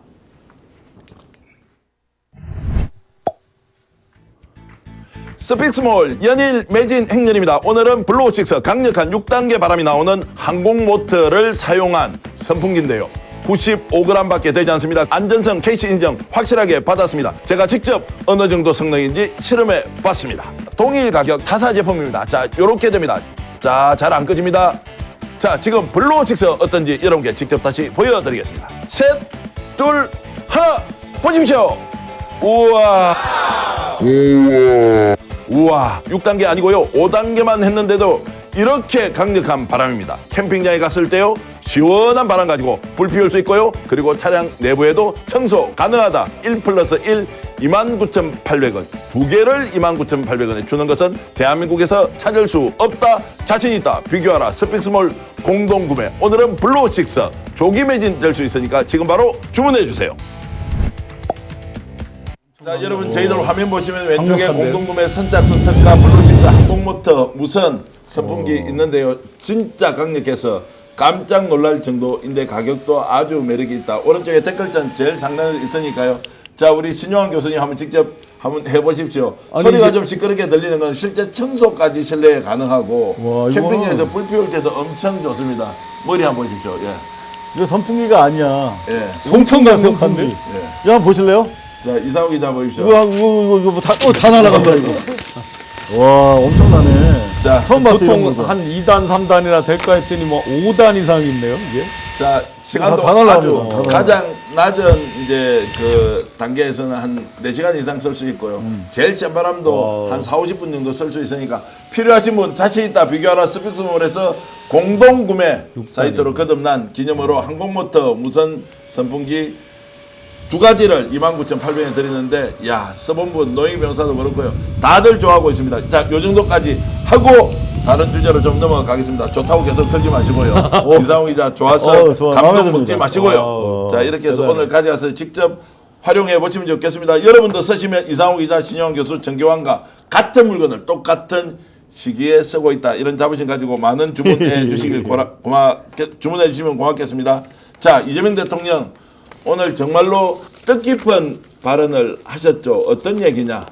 Speaker 1: 스픽스몰 연일 매진 행렬입니다. 오늘은 블루오식스 강력한 6단계 바람이 나오는 항공모터를 사용한 선풍기인데요. 95g밖에 되지 않습니다. 안전성 KC 인정 확실하게 받았습니다. 제가 직접 어느 정도 성능인지 실험해 봤습니다. 동일 가격 타사 제품입니다. 자, 요렇게 됩니다. 자, 잘 안 꺼집니다. 자, 지금 블루오식스 어떤지 여러분께 직접 다시 보여드리겠습니다. 셋, 둘, 하나, 보십시오. 우와. 우와, 6단계 아니고요. 5단계만 했는데도 이렇게 강력한 바람입니다. 캠핑장에 갔을 때요, 시원한 바람 가지고 불 피울 수 있고요. 그리고 차량 내부에도 청소 가능하다. 1+1 29,800원. 두 개를 29,800원에 주는 것은 대한민국에서 찾을 수 없다. 자신 있다. 비교하라. 스픽스몰 공동구매. 오늘은 블루오식스 조기 매진 될 수 있으니까 지금 바로 주문해 주세요. 자, 여러분 저희들 화면 보시면 왼쪽에 공동구매 선착순 특가 블루오식스 항공모터 무선 선풍기 있는데요. 진짜 강력해서 깜짝 놀랄 정도인데 가격도 아주 매력이 있다. 오른쪽에 댓글창 제일 상단에 있으니까요. 자, 우리 신용환 교수님 한번 직접 한번 해보십시오. 소리가 좀 시끄럽게 들리는 건 실제 청소까지 실내에 가능하고 캠핑장에서 불 피울 때도 엄청 좋습니다. 머리 한번 보십시오. 예.
Speaker 2: 이거 선풍기가 아니야.
Speaker 1: 예.
Speaker 2: 엄청 강력한데. 이거 한번 보실래요?
Speaker 1: 자, 이상우 기자 보십시오.
Speaker 2: 이거 다 날아간다 이거. 와, 엄청나네.
Speaker 1: 자,
Speaker 2: 처음 봤어요.
Speaker 3: 보통 한 2단, 3단이나 될까 했더니 5단 이상 있네요, 이게.
Speaker 1: 자, 시간도
Speaker 2: 다 날아갑니다.
Speaker 1: 아주 가장 낮은 이제 그 단계에서는 한 4시간 이상 쓸 수 있고요. 제일 센 바람도 한 40-50분 정도 쓸 수 있으니까 필요하신 분 자신 있다 비교하라 스픽스몰에서 공동 구매 사이트로 거듭난 기념으로 항공모터 무선 선풍기 두 가지를 29,800원에 드리는데, 야, 써본 분 노희 변호사도 그렇고요. 다들 좋아하고 있습니다. 자, 요 정도까지 하고 다른 주제로 좀 넘어가겠습니다. 좋다고 계속 들지 마시고요. 이상우 기자 좋아서 감동 먹지 마시고요. 자, 이렇게 해서 오늘 가져가서 직접 활용해 보시면 좋겠습니다. 여러분도 쓰시면 이상우 기자, 신용환 교수, 정교환과 같은 물건을 똑같은 시기에 쓰고 있다. 이런 자부심 가지고 많은 주문해 주시길 주문해 주시면 고맙겠습니다. 자, 이재명 대통령 오늘 정말로 뜻깊은 발언을 하셨죠. 어떤 얘기냐?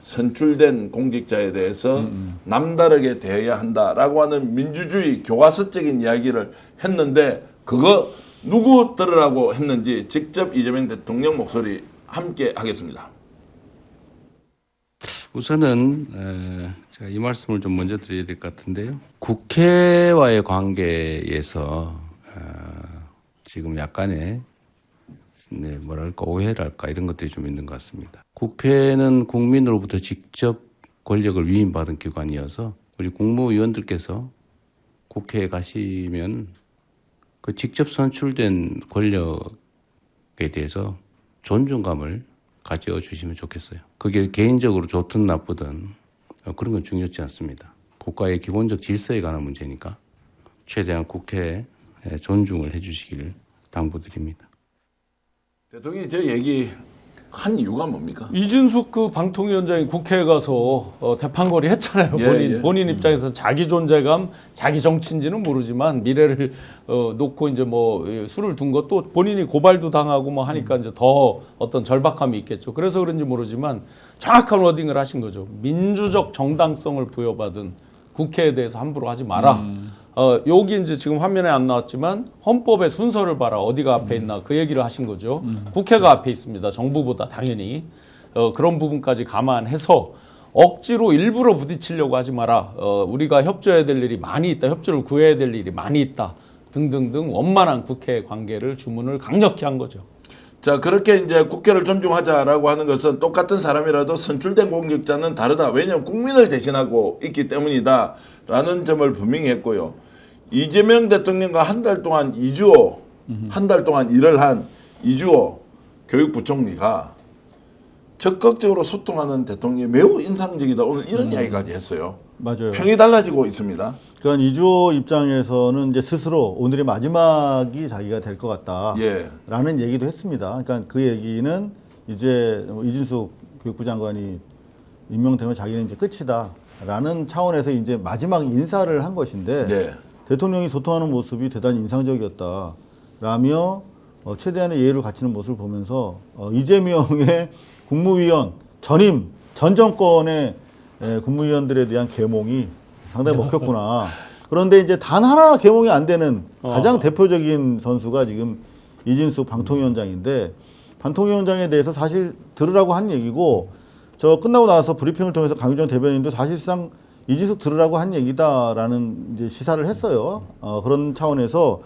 Speaker 1: 선출된 공직자에 대해서 남다르게 대해야 한다라고 하는 민주주의 교과서적인 이야기를 했는데, 그거 누구 들으라고 했는지 직접 이재명 대통령 목소리 함께 하겠습니다.
Speaker 7: 우선은 제가 이 말씀을 좀 먼저 드려야 될 것 같은데요. 국회와의 관계에서 지금 약간의 뭐랄까 오해랄까 이런 것들이 좀 있는 것 같습니다. 국회는 국민으로부터 직접 권력을 위임받은 기관이어서 우리 국무위원들께서 국회에 가시면 그 직접 선출된 권력에 대해서 존중감을 가져주시면 좋겠어요. 그게 개인적으로 좋든 나쁘든 그런 건 중요치 않습니다. 국가의 기본적 질서에 관한 문제니까 최대한 국회에 존중을 해주시기를 당부드립니다.
Speaker 1: 대통령이 저 얘기 한 이유가 뭡니까?
Speaker 3: 이준숙 그 방통위원장이 국회에 가서 대판거리 했잖아요.
Speaker 1: 예,
Speaker 3: 본인 입장에서 자기 존재감, 자기 정치인지는 모르지만 미래를 놓고 이제 뭐 술을 둔 것도 본인이 고발도 당하고 뭐 하니까 이제 더 어떤 절박함이 있겠죠. 그래서 그런지 모르지만 정확한 워딩을 하신 거죠. 민주적 정당성을 부여받은 국회에 대해서 함부로 하지 마라. 여기 이제 지금 화면에 안 나왔지만 헌법의 순서를 봐라. 어디가 앞에 있나 그 얘기를 하신 거죠. 국회가 앞에 있습니다. 정부보다 당연히. 그런 부분까지 감안해서 억지로 일부러 부딪히려고 하지 마라. 우리가 협조해야 될 일이 많이 있다. 협조를 구해야 될 일이 많이 있다. 등등등 원만한 국회 관계를 주문을 강력히 한 거죠.
Speaker 1: 자, 그렇게 이제 국회를 존중하자라고 하는 것은 똑같은 사람이라도 선출된 공직자는 다르다. 왜냐하면 국민을 대신하고 있기 때문이다라는 점을 분명히 했고요. 이재명 대통령과 한 달 동안 한 달 동안 일을 한 이주호 교육부총리가 적극적으로 소통하는 대통령이 매우 인상적이다. 오늘 이런 이야기까지 했어요.
Speaker 2: 맞아요.
Speaker 1: 평이 달라지고 있습니다.
Speaker 2: 그러니까 이주호 입장에서는 이제 스스로 오늘이 마지막이 자기가 될 것 같다라는
Speaker 1: 예.
Speaker 2: 얘기도 했습니다. 그러니까 그 얘기는 이제 이준숙 교육부 장관이 임명되면 자기는 이제 끝이다라는 차원에서 이제 마지막 인사를 한 것인데
Speaker 1: 네.
Speaker 2: 대통령이 소통하는 모습이 대단히 인상적이었다라며 최대한의 예의를 갖추는 모습을 보면서 이재명의 국무위원 전 정권의 국무위원들에 대한 계몽이 상당히 먹혔구나. 그런데 이제 단 하나 계몽이 안 되는 가장 대표적인 선수가 지금 이진숙 방통위원장인데 방통위원장에 대해서 사실 들으라고 한 얘기고 저 끝나고 나서 브리핑을 통해서 강유정 대변인도 사실상 이진숙 들으라고 한 얘기다라는 이제 시사를 했어요. 그런 차원에서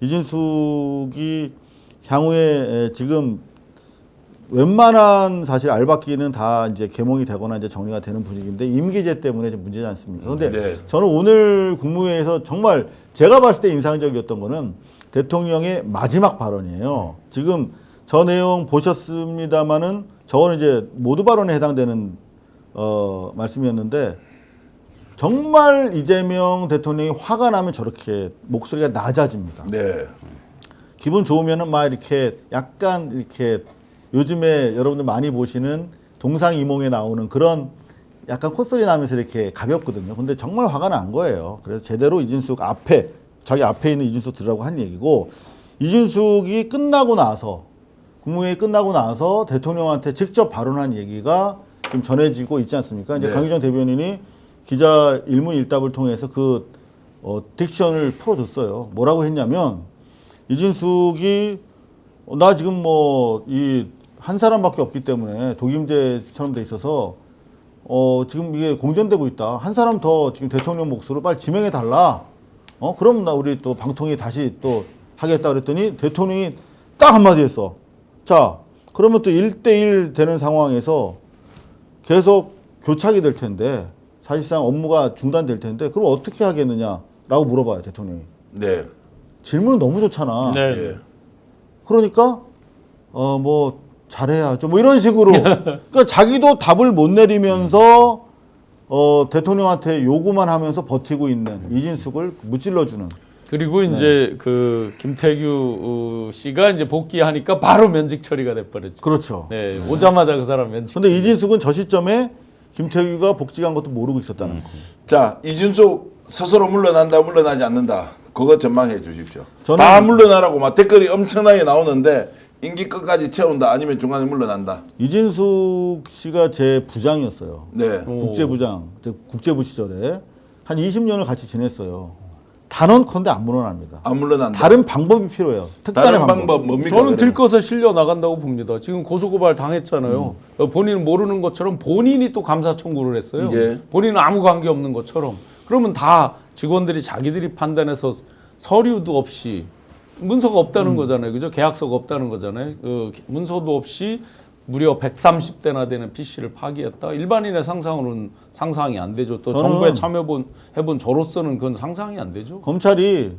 Speaker 2: 이진숙이 향후에 지금 웬만한 사실 알박기는 다 이제 개몽이 되거나 이제 정리가 되는 분위기인데 임기제 때문에 좀 문제지 않습니까? 그런데
Speaker 1: 네.
Speaker 2: 저는 오늘 국무회에서 정말 제가 봤을 때 인상적이었던 거는 대통령의 마지막 발언이에요. 지금 저 내용 보셨습니다마는 저거는 이제 모두 발언에 해당되는 말씀이었는데 정말 이재명 대통령이 화가 나면 저렇게 목소리가 낮아집니다.
Speaker 1: 네.
Speaker 2: 기분 좋으면은 막 이렇게 약간 이렇게 요즘에 여러분들 많이 보시는 동상이몽에 나오는 그런 약간 콧소리 나면서 이렇게 가볍거든요. 근데 정말 화가 난 거예요. 그래서 제대로 이준숙 앞에, 자기 앞에 있는 이준숙 들으라고 한 얘기고, 이준숙이 끝나고 나서, 국무회의 끝나고 나서 대통령한테 직접 발언한 얘기가 지금 전해지고 있지 않습니까? 이제
Speaker 1: 네.
Speaker 2: 강유정 대변인이 기자 일문일답을 통해서 그 딕션을 풀어줬어요. 뭐라고 했냐면, 이준숙이 나 지금 뭐 한 사람밖에 없기 때문에 독임제처럼 돼 있어서 지금 이게 공전되고 있다. 한 사람 더 지금 대통령 몫으로 빨리 지명해 달라. 그럼 나 우리 또 방통위 다시 또 하겠다 그랬더니 대통령이 딱 한마디 했어. 자, 그러면 또 1대1 되는 상황에서 계속 교착이 될 텐데 사실상 업무가 중단될 텐데 그럼 어떻게 하겠느냐라고 물어봐요, 대통령이.
Speaker 1: 네.
Speaker 2: 질문은 너무 좋잖아.
Speaker 3: 네.
Speaker 1: 예.
Speaker 2: 그러니까 뭐 잘해야죠. 뭐 이런 식으로. 그러니까 자기도 답을 못 내리면서 대통령한테 요구만 하면서 버티고 있는 이진숙을 무찔러주는.
Speaker 3: 그리고 이제 그 김태규 씨가 이제 복귀하니까 바로 면직 처리가 돼버렸죠.
Speaker 2: 그렇죠.
Speaker 3: 네, 오자마자 그 사람 면직.
Speaker 2: 근데 이진숙은 저 시점에 김태규가 복직한 것도 모르고 있었다는 거.
Speaker 1: 자, 이준숙 스스로 물러난다, 물러나지 않는다. 그거 전망해 주십시오.
Speaker 2: 저는-
Speaker 1: 다 물러나라고 막 댓글이 엄청나게 나오는데 임기 끝까지 채운다, 아니면 중간에 물러난다.
Speaker 2: 이진숙 씨가 제 부장이었어요.
Speaker 1: 네.
Speaker 2: 국제부장, 국제부 시절에 한 20년을 같이 지냈어요. 단언컨대 안 물러납니다.
Speaker 1: 안 물러난다.
Speaker 2: 다른 방법이 필요해요. 특단의
Speaker 1: 다른 방법 뭡니까?
Speaker 3: 저는
Speaker 1: 그러면?
Speaker 3: 들것에 실려 나간다고 봅니다. 지금 고소고발 당했잖아요. 본인은 모르는 것처럼 본인이 또 감사 청구를 했어요.
Speaker 1: 예.
Speaker 3: 본인은 아무 관계 없는 것처럼. 그러면 다 직원들이 자기들이 판단해서 서류도 없이 문서가 없다는 거잖아요. 그죠? 계약서가 없다는 거잖아요. 문서도 없이 무려 130대나 되는 PC를 파기했다. 일반인의 상상으로는 상상이 안 되죠. 또
Speaker 2: 저는-
Speaker 3: 정부에 참여해본 저로서는 그건 상상이 안 되죠.
Speaker 2: 검찰이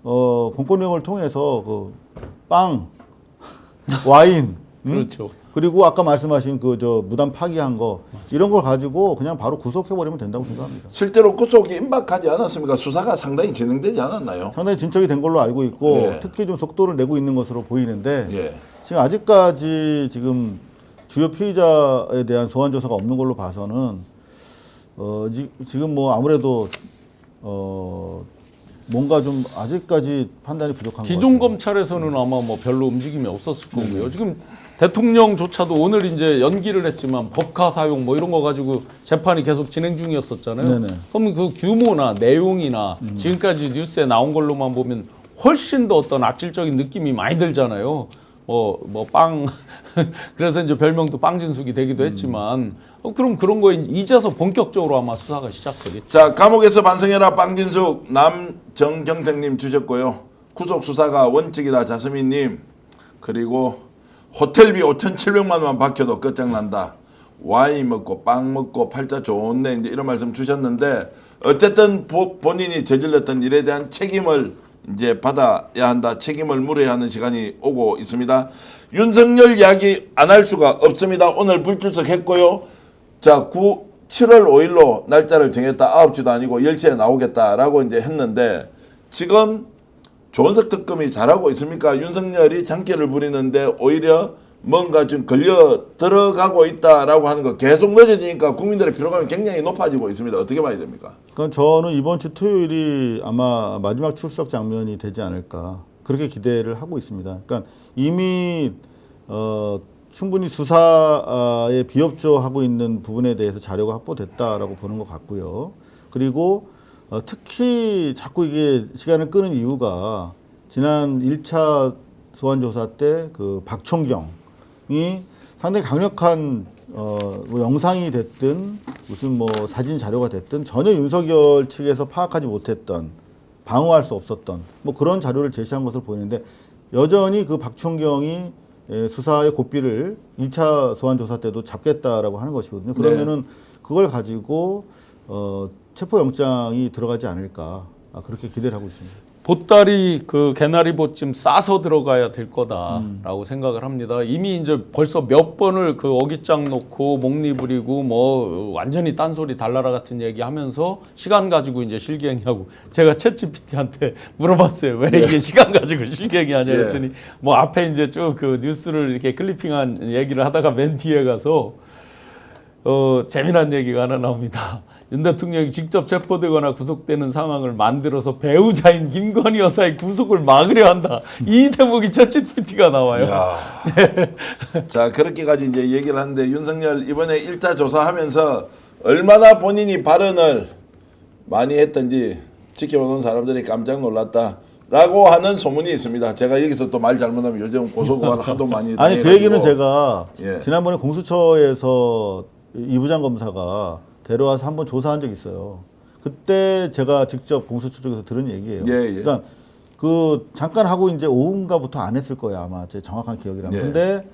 Speaker 2: 공권력을 통해서 그 빵, 와인,
Speaker 3: 그렇죠.
Speaker 2: 그리고 아까 말씀하신 그 무단 파기한 거 이런 걸 가지고 그냥 바로 구속해버리면 된다고 생각합니다.
Speaker 1: 실제로 구속이 임박하지 않았습니까? 수사가 상당히 진행되지 않았나요?
Speaker 2: 상당히 진척이 된 걸로 알고 있고
Speaker 1: 예.
Speaker 2: 특히 좀 속도를 내고 있는 것으로 보이는데
Speaker 1: 예.
Speaker 2: 지금 아직까지 지금 주요 피의자에 대한 소환 조사가 없는 걸로 봐서는 지금 뭐 아무래도 뭔가 좀 아직까지 판단이 부족한 것
Speaker 3: 기존
Speaker 2: 같아요.
Speaker 3: 검찰에서는 아마 뭐 별로 움직임이 없었을 거고요. 지금 대통령조차도 오늘 이제 연기를 했지만 법카 사용 뭐 이런 거 가지고 재판이 계속 진행 중이었었잖아요.
Speaker 2: 네네.
Speaker 3: 그러면 그 규모나 내용이나 지금까지 뉴스에 나온 걸로만 보면 훨씬 더 어떤 악질적인 느낌이 많이 들잖아요. 빵 그래서 이제 별명도 빵진숙이 되기도 했지만 그럼 그런 거에 이제서 본격적으로 아마 수사가 시작되겠죠.
Speaker 1: 자, 감옥에서 반성해라 빵진숙 남정경택님 주셨고요. 구속 수사가 원칙이다 자스민님. 그리고 호텔비 5,700만 원만 박혀도 끝장난다. 와인 먹고 빵 먹고 팔자 좋네 이제 이런 말씀 주셨는데 어쨌든 본인이 저질렀던 일에 대한 책임을 이제 받아야 한다. 책임을 물어야 하는 시간이 오고 있습니다. 윤석열 이야기 안 할 수가 없습니다. 오늘 불출석했고요. 자, 7월 5일로 날짜를 정했다. 9시도 아니고 10시에 나오겠다라고 이제 했는데 지금 조은석 특검이 잘하고 있습니까? 윤석열이 장기를 부리는데 오히려 뭔가 좀 걸려 들어가고 있다라고 하는 거 계속 늦어지니까 국민들의 피로감이 굉장히 높아지고 있습니다. 어떻게 봐야 됩니까?
Speaker 2: 그러니까 저는 이번 주 토요일이 아마 마지막 출석 장면이 되지 않을까 그렇게 기대를 하고 있습니다. 그러니까 이미 충분히 수사에 비협조하고 있는 부분에 대해서 자료가 확보됐다라고 보는 것 같고요. 그리고 특히 자꾸 이게 시간을 끄는 이유가 지난 1차 소환조사 때 그 박청경이 상당히 강력한 뭐 영상이 됐든 무슨 뭐 사진 자료가 됐든 전혀 윤석열 측에서 파악하지 못했던 방어할 수 없었던 뭐 그런 자료를 제시한 것으로 보이는데 여전히 그 박청경이 수사의 고삐를 2차 소환조사 때도 잡겠다라고 하는 것이거든요. 그러면은 그걸 가지고 체포영장이 들어가지 않을까 그렇게 기대를 하고 있습니다.
Speaker 3: 보따리 그 개나리보찜 싸서 들어가야 될 거다라고 생각을 합니다. 이미 이제 벌써 몇 번을 그 어깃장 놓고 목리 부리고 뭐 완전히 딴소리 달나라 같은 얘기 하면서 시간 가지고 이제 실갱이하고 제가 챗GPT한테 물어봤어요. 왜 이게 시간 가지고 실갱이 하냐 했더니 뭐 앞에 이제 쭉 그 뉴스를 이렇게 클리핑한 얘기를 하다가 맨 뒤에 가서 재미난 얘기가 하나 나옵니다. 윤 대통령이 직접 체포되거나 구속되는 상황을 만들어서 배우자인 김건희 여사의 구속을 막으려 한다. 이 대목이 챗GPT가 나와요.
Speaker 1: 자, 그렇게까지 이제 얘기를 하는데 윤석열 이번에 1차 조사하면서 얼마나 본인이 발언을 많이 했던지 지켜보는 사람들이 깜짝 놀랐다라고 하는 소문이 있습니다. 제가 여기서 또 말 잘못하면 요즘 고소고발 하도 많이
Speaker 2: 아니 그 얘기는 제가
Speaker 1: 예.
Speaker 2: 지난번에 공수처에서 이 부장 검사가 데려와서 한번 조사한 적이 있어요. 그때 제가 직접 공수처 쪽에서 들은 얘기예요. 그러니까 그 잠깐 하고 이제 오후인가부터 안 했을 거예요 아마 제 정확한 기억이라면. 근데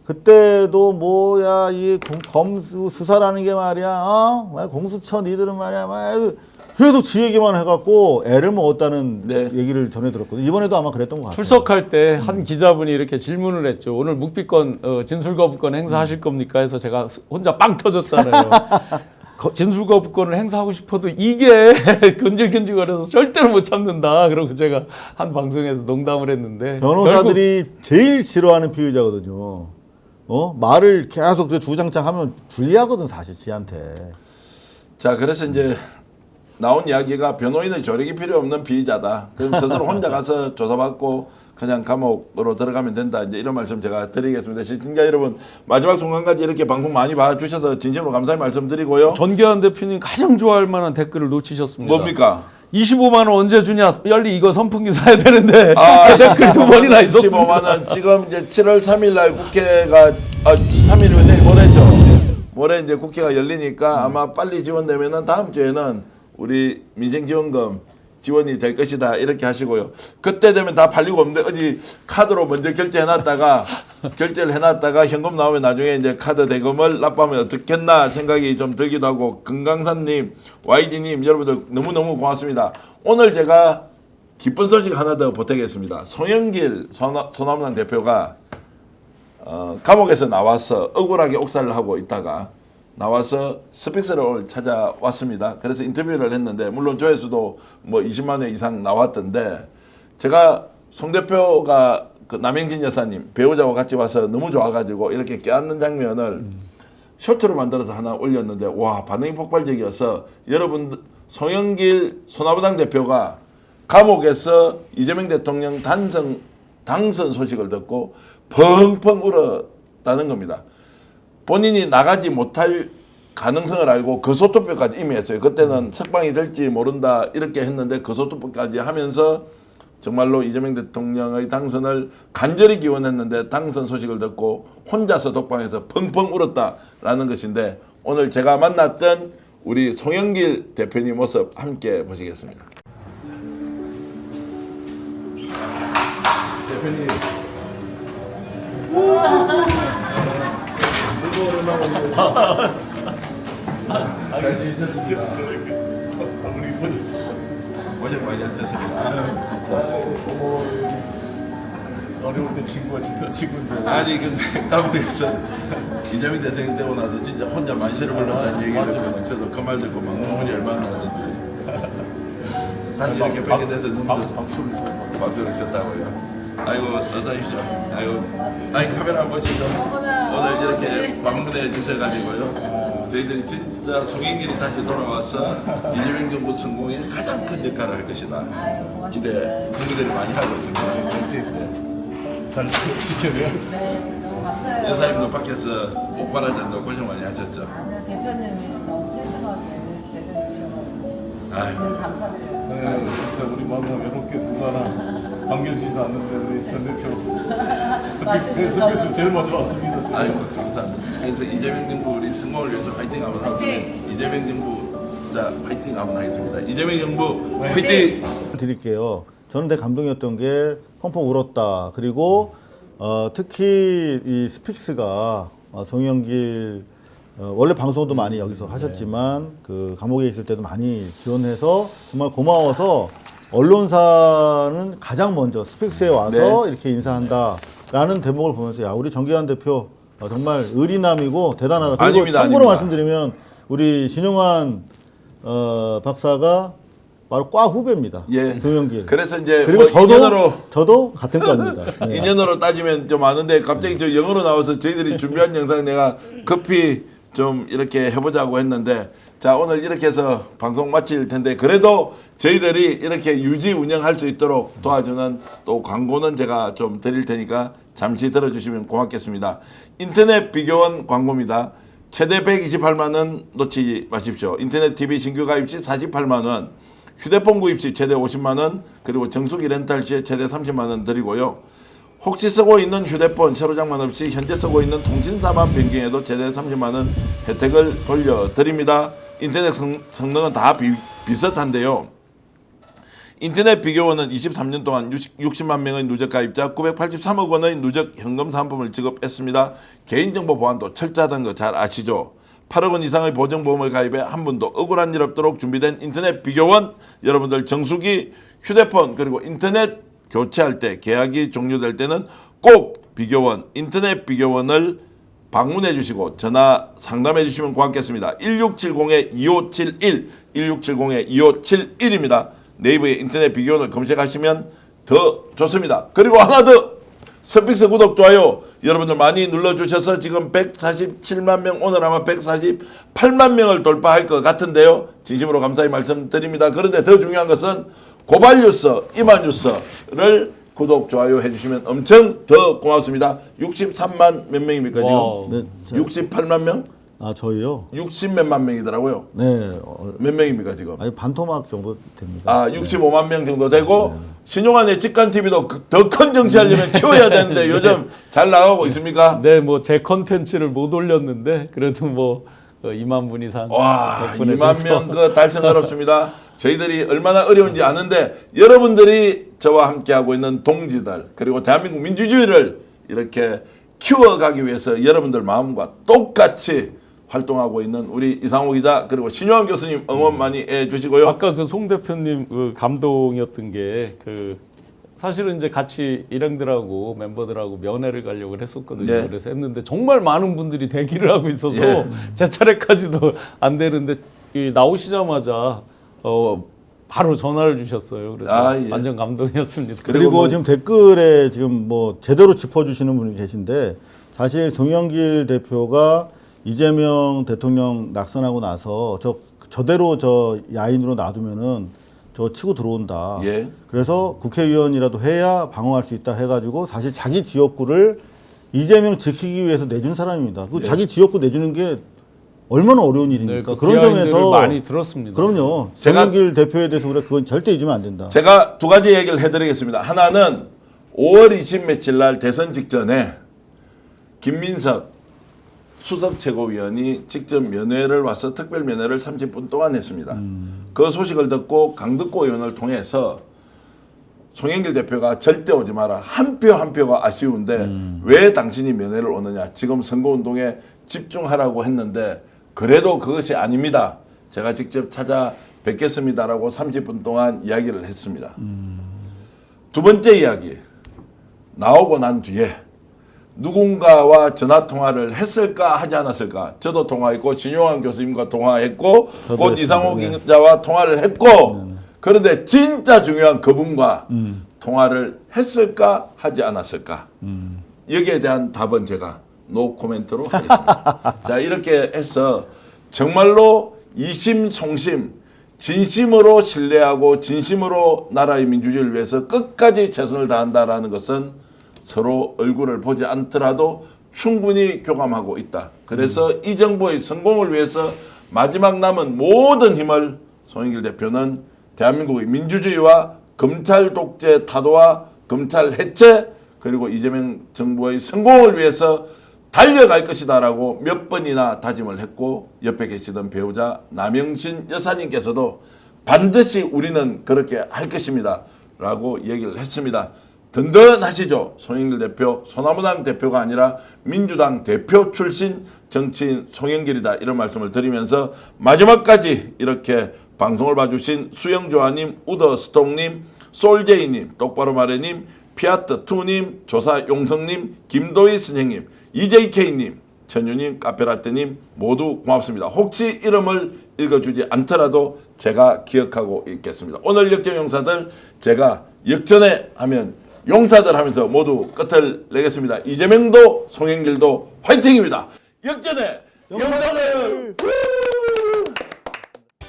Speaker 2: 그때도 뭐야 이 검수 수사라는 게 말이야, 공수처 니들은 말이야, 막 계속 지 얘기만 해갖고 애를 먹었다는 얘기를 전해 들었거든요. 이번에도 아마 그랬던 것 같아요.
Speaker 3: 출석할 때 한 기자분이 이렇게 질문을 했죠. 오늘 묵비권 진술거부권 행사하실 겁니까? 해서 제가 혼자 빵 터졌잖아요. 진술거부권을 행사하고 싶어도 이게 근질근질거려서 절대로 못 참는다. 그러고 제가 한 방송에서 농담을 했는데
Speaker 2: 변호사들이 제일 싫어하는 피의자거든요. 말을 계속 주구장창 하면 불리하거든 사실 지한테.
Speaker 1: 자, 그래서 이제 나온 이야기가 변호인의 조력이 필요 없는 피의자다. 그럼 스스로 혼자 가서 조사받고 그냥 감옥으로 들어가면 된다. 이제 이런 말씀 제가 드리겠습니다. 시청자 여러분, 마지막 순간까지 이렇게 방송 많이 봐주셔서 진심으로 감사의 말씀드리고요.
Speaker 3: 전계환 대표님 가장 좋아할 만한 댓글을 놓치셨습니다.
Speaker 1: 뭡니까?
Speaker 3: 25만 원 언제 주냐? 빨리 이거 선풍기 사야 되는데 댓글 2번이나 있었습니다.
Speaker 1: 25만 원 지금 이제 7월 3일 날 국회가 3일이면 내일 모레죠. 모레 이제 국회가 열리니까 아마 빨리 지원되면은 다음 주에는 우리 민생지원금 지원이 될 것이다 이렇게 하시고요. 그때 되면 다 팔리고 없는데 어디 카드로 먼저 결제를 해놨다가 현금 나오면 나중에 이제 카드 대금을 납부하면 어떻겠나 생각이 좀 들기도 하고, 금강산님, YG님 여러분들 너무너무 고맙습니다. 오늘 제가 기쁜 소식 하나 더 보태겠습니다. 송영길 소나무당 대표가 감옥에서 나와서 억울하게 옥살을 하고 있다가 나와서 스픽스를 오늘 찾아왔습니다. 그래서 인터뷰를 했는데 물론 조회수도 뭐 20만 회 이상 나왔던데 제가 송 대표가 그 남영진 여사님 배우자와 같이 와서 너무 좋아가지고 이렇게 껴안는 장면을 쇼트로 만들어서 하나 올렸는데 와 반응이 폭발적이어서 여러분 송영길 소나무당 대표가 감옥에서 이재명 대통령 당선 소식을 듣고 펑펑 울었다는 겁니다. 본인이 나가지 못할 가능성을 알고 거소투표까지 이미 했어요. 그때는 석방이 될지 모른다 이렇게 했는데 거소투표까지 하면서 정말로 이재명 대통령의 당선을 간절히 기원했는데 당선 소식을 듣고 혼자서 독방에서 펑펑 울었다라는 것인데 오늘 제가 만났던 우리 송영길 대표님 모습 함께 보시겠습니다. 대표님. 어제 많이 앉았습니다.
Speaker 3: 어려울 때 친구가 진짜 친구인데.
Speaker 1: 아니 근데 감옥에서 이재명 대통령 되고 나서 진짜 혼자 만세를 불렀다는 얘기를 듣고 저도 그 말 듣고 막 눈물이 얼마나 나던데 다시 이렇게 뵙게 돼서 박수를 쳤다고요. 아이고 어서 오십시오. 아이고 카메라 한번 보시죠. 오늘 이렇게 방문해 주셔가지고요. 저희들이 진짜 송영길이 다시 돌아와서 이재명 정부 성공에 가장 큰 역할을 할 것이다. 기대 국민들이 많이 하고 있습니다.
Speaker 3: 잘 지켜내야죠.
Speaker 8: 네, 너무 감사해요.
Speaker 1: 여사님도 밖에서 옥바랄 때도 고생 많이 하셨죠.
Speaker 8: 아니요, 대표님이 너무 세심하게 대해주셔가지고
Speaker 1: 아유.
Speaker 8: 너무 감사드려요.
Speaker 3: 네, 진짜 우리 마음 이렇게 누구 하나 반겨주지도 않는데 우리 전 대표 스페이스 제일 먼저 왔습니다. 진짜.
Speaker 1: 아이고 감사합니다. 그래서 이재명 정부 우리 성공을 위해서 파이팅 한번 하고 이재명 정부 자 파이팅 한번 하겠습니다. 이재명 정부 파이팅!
Speaker 2: 드릴게요. 저는 되게 감동이었던 게 펑펑 울었다. 그리고 특히 이 스픽스가 송영길 원래 방송도 많이 여기서 하셨지만 그 감옥에 있을 때도 많이 지원해서 정말 고마워서 언론사는 가장 먼저 스픽스에 와서 이렇게 인사한다라는 대목을 보면서 야 우리 정기환 대표 정말 의리남이고 대단하다. 그리고
Speaker 1: 아닙니다,
Speaker 2: 참고로
Speaker 1: 아닙니다.
Speaker 2: 말씀드리면 우리 신용환 박사가 바로 과 후배입니다.
Speaker 1: 예.
Speaker 2: 송영길.
Speaker 1: 그래서 이제
Speaker 2: 그리고
Speaker 1: 뭐
Speaker 2: 저도 같은 과입니다. 네.
Speaker 1: 인연으로 따지면 좀 아는데 갑자기 저 영어로 나와서 저희들이 준비한 영상 내가 급히 좀 이렇게 해보자고 했는데 자 오늘 이렇게 해서 방송 마칠 텐데 그래도 저희들이 이렇게 유지 운영할 수 있도록 도와주는 또 광고는 제가 좀 드릴 테니까 잠시 들어주시면 고맙겠습니다. 인터넷 비교원 광고입니다. 최대 128만 원 놓치지 마십시오. 인터넷 TV 신규 가입 시 48만 원, 휴대폰 구입 시 최대 50만 원, 그리고 정수기 렌탈 시에 최대 30만 원 드리고요. 혹시 쓰고 있는 휴대폰 새로 장만 없이 현재 쓰고 있는 통신사만 변경해도 최대 30만 원 혜택을 돌려드립니다. 인터넷 성능은 다 비슷한데요. 인터넷 비교원은 23년 동안 60만 명의 누적 가입자 983억 원의 누적 현금 상품을 지급했습니다. 개인정보 보안도 철저하다는 거 잘 아시죠? 8억 원 이상의 보정보험을 가입해 한 분도 억울한 일 없도록 준비된 인터넷 비교원, 여러분들 정수기, 휴대폰 그리고 인터넷 교체할 때 계약이 종료될 때는 꼭 비교원, 인터넷 비교원을 방문해 주시고 전화 상담해 주시면 고맙겠습니다. 1670-2571, 1670-2571입니다. 네이버에 인터넷 비교원을 검색하시면 더 좋습니다. 그리고 하나 더 스픽스 구독, 좋아요 여러분들 많이 눌러주셔서 지금 147만 명, 오늘 아마 148만 명을 돌파할 것 같은데요. 진심으로 감사히 말씀드립니다. 그런데 더 중요한 것은 고발뉴스, 이마뉴스를 구독, 좋아요 해주시면 엄청 더 고맙습니다. 63만 몇 명입니까
Speaker 3: 와우.
Speaker 1: 지금?
Speaker 2: 네,
Speaker 1: 68만 명?
Speaker 2: 아 저희요?
Speaker 1: 60몇만 명이더라고요.
Speaker 2: 네.
Speaker 1: 몇 명입니까 지금?
Speaker 2: 아니 반토막 정도 됩니다.
Speaker 1: 아 65만 명 정도 되고 신용환의 직관TV도 더 큰 정치하려면 키워야 되는데 요즘 잘 나가고 있습니까?
Speaker 3: 네, 뭐 제 컨텐츠를 못 올렸는데 그래도 뭐 2만 분 이상
Speaker 1: 와
Speaker 3: 덕분에
Speaker 1: 2만
Speaker 3: 돼서.
Speaker 1: 명 그 달성 어렵습니다. 저희들이 얼마나 어려운지 아는데 여러분들이 저와 함께하고 있는 동지들 그리고 대한민국 민주주의를 이렇게 키워가기 위해서 여러분들 마음과 똑같이 활동하고 있는 우리 이상호 기자 그리고 신용환 교수님 응원 많이 해주시고요.
Speaker 3: 아까 그 송 대표님 그 감동이었던 게 그 사실은 이제 같이 일행들하고 멤버들하고 면회를 가려고 했었거든요.
Speaker 1: 네.
Speaker 3: 그래서 했는데 정말 많은 분들이 대기를 하고 있어서
Speaker 1: 예.
Speaker 3: 제 차례까지도 안 되는데 이 나오시자마자 바로 전화를 주셨어요. 그래서
Speaker 1: 아, 예.
Speaker 3: 완전 감동이었습니다.
Speaker 2: 그리고
Speaker 1: 뭐-
Speaker 2: 지금 댓글에 지금 뭐 제대로 짚어주시는 분이 계신데 사실 송영길 대표가 이재명 대통령 낙선하고 나서 저대로 저 야인으로 놔두면은 저 치고 들어온다.
Speaker 1: 예.
Speaker 2: 그래서 국회의원이라도 해야 방어할 수 있다 해가지고 사실 자기 지역구를 이재명 지키기 위해서 내준 사람입니다. 그 자기 지역구 내주는 게 얼마나 어려운 일입니까?
Speaker 3: 그
Speaker 2: 그런
Speaker 3: 비하인드를
Speaker 2: 점에서
Speaker 3: 많이 들었습니다.
Speaker 2: 그럼요.
Speaker 1: 제가-
Speaker 2: 송영길 대표에 대해서 우리가 그건 절대 잊으면 안 된다.
Speaker 1: 제가 두 가지 얘기를 해드리겠습니다. 하나는 5월 20 며칠 날 대선 직전에 김민석 수석 최고위원이 직접 면회를 와서 특별 면회를 30분 동안 했습니다. 그 소식을 듣고 강덕구 의원을 통해서 송영길 대표가 절대 오지 마라. 한 표 한 표가 아쉬운데 왜 당신이 면회를 오느냐. 지금 선거운동에 집중하라고 했는데 그래도 그것이 아닙니다. 제가 직접 찾아뵙겠습니다라고 30분 동안 이야기를 했습니다. 두 번째 이야기. 나오고 난 뒤에 누군가와 전화 통화를 했을까 하지 않았을까. 저도 통화했고 진용환 교수님과 통화했고
Speaker 2: 저도
Speaker 1: 곧
Speaker 2: 했습니다.
Speaker 1: 이상호
Speaker 2: 네.
Speaker 1: 기자와 통화를 했고 그런데 진짜 중요한 그분과 통화를 했을까 하지 않았을까. 여기에 대한 답은 제가 노 코멘트로 하겠습니다. 자, 이렇게 해서 정말로 이심송심 진심으로 신뢰하고 진심으로 나라의 민주주의를 위해서 끝까지 최선을 다한다라는 것은 서로 얼굴을 보지 않더라도 충분히 교감하고 있다. 그래서 이 정부의 성공을 위해서 마지막 남은 모든 힘을 송영길 대표는 대한민국의 민주주의와 검찰 독재 타도와 검찰 해체 그리고 이재명 정부의 성공을 위해서 달려갈 것이다라고 몇 번이나 다짐을 했고 옆에 계시던 배우자 남영신 여사님께서도 반드시 우리는 그렇게 할 것입니다 라고 얘기를 했습니다. 든든하시죠. 송영길 대표, 소나무당 대표가 아니라 민주당 대표 출신 정치인 송영길이다 이런 말씀을 드리면서 마지막까지 이렇게 방송을 봐주신 수영조아님, 우더스톡님, 솔제이님, 똑바로 말해님, 피아트2님, 조사용성님, 김도희 선생님, EJK님, 천유님, 카페라떼님 모두 고맙습니다. 혹시 이름을 읽어주지 않더라도 제가 기억하고 있겠습니다. 오늘 역전용사들 제가 역전에 하면 용사들 하면서 모두 끝을 내겠습니다. 이재명도 송영길도 화이팅입니다. 역전에 용사들!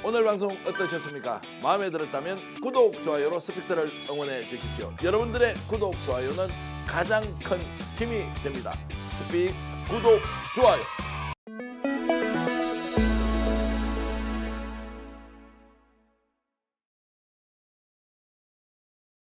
Speaker 1: 오늘 방송 어떠셨습니까? 마음에 들었다면 구독, 좋아요로 스픽스를 응원해 주십시오. 여러분들의 구독, 좋아요는 가장 큰 힘이 됩니다. 스픽스 구독, 좋아요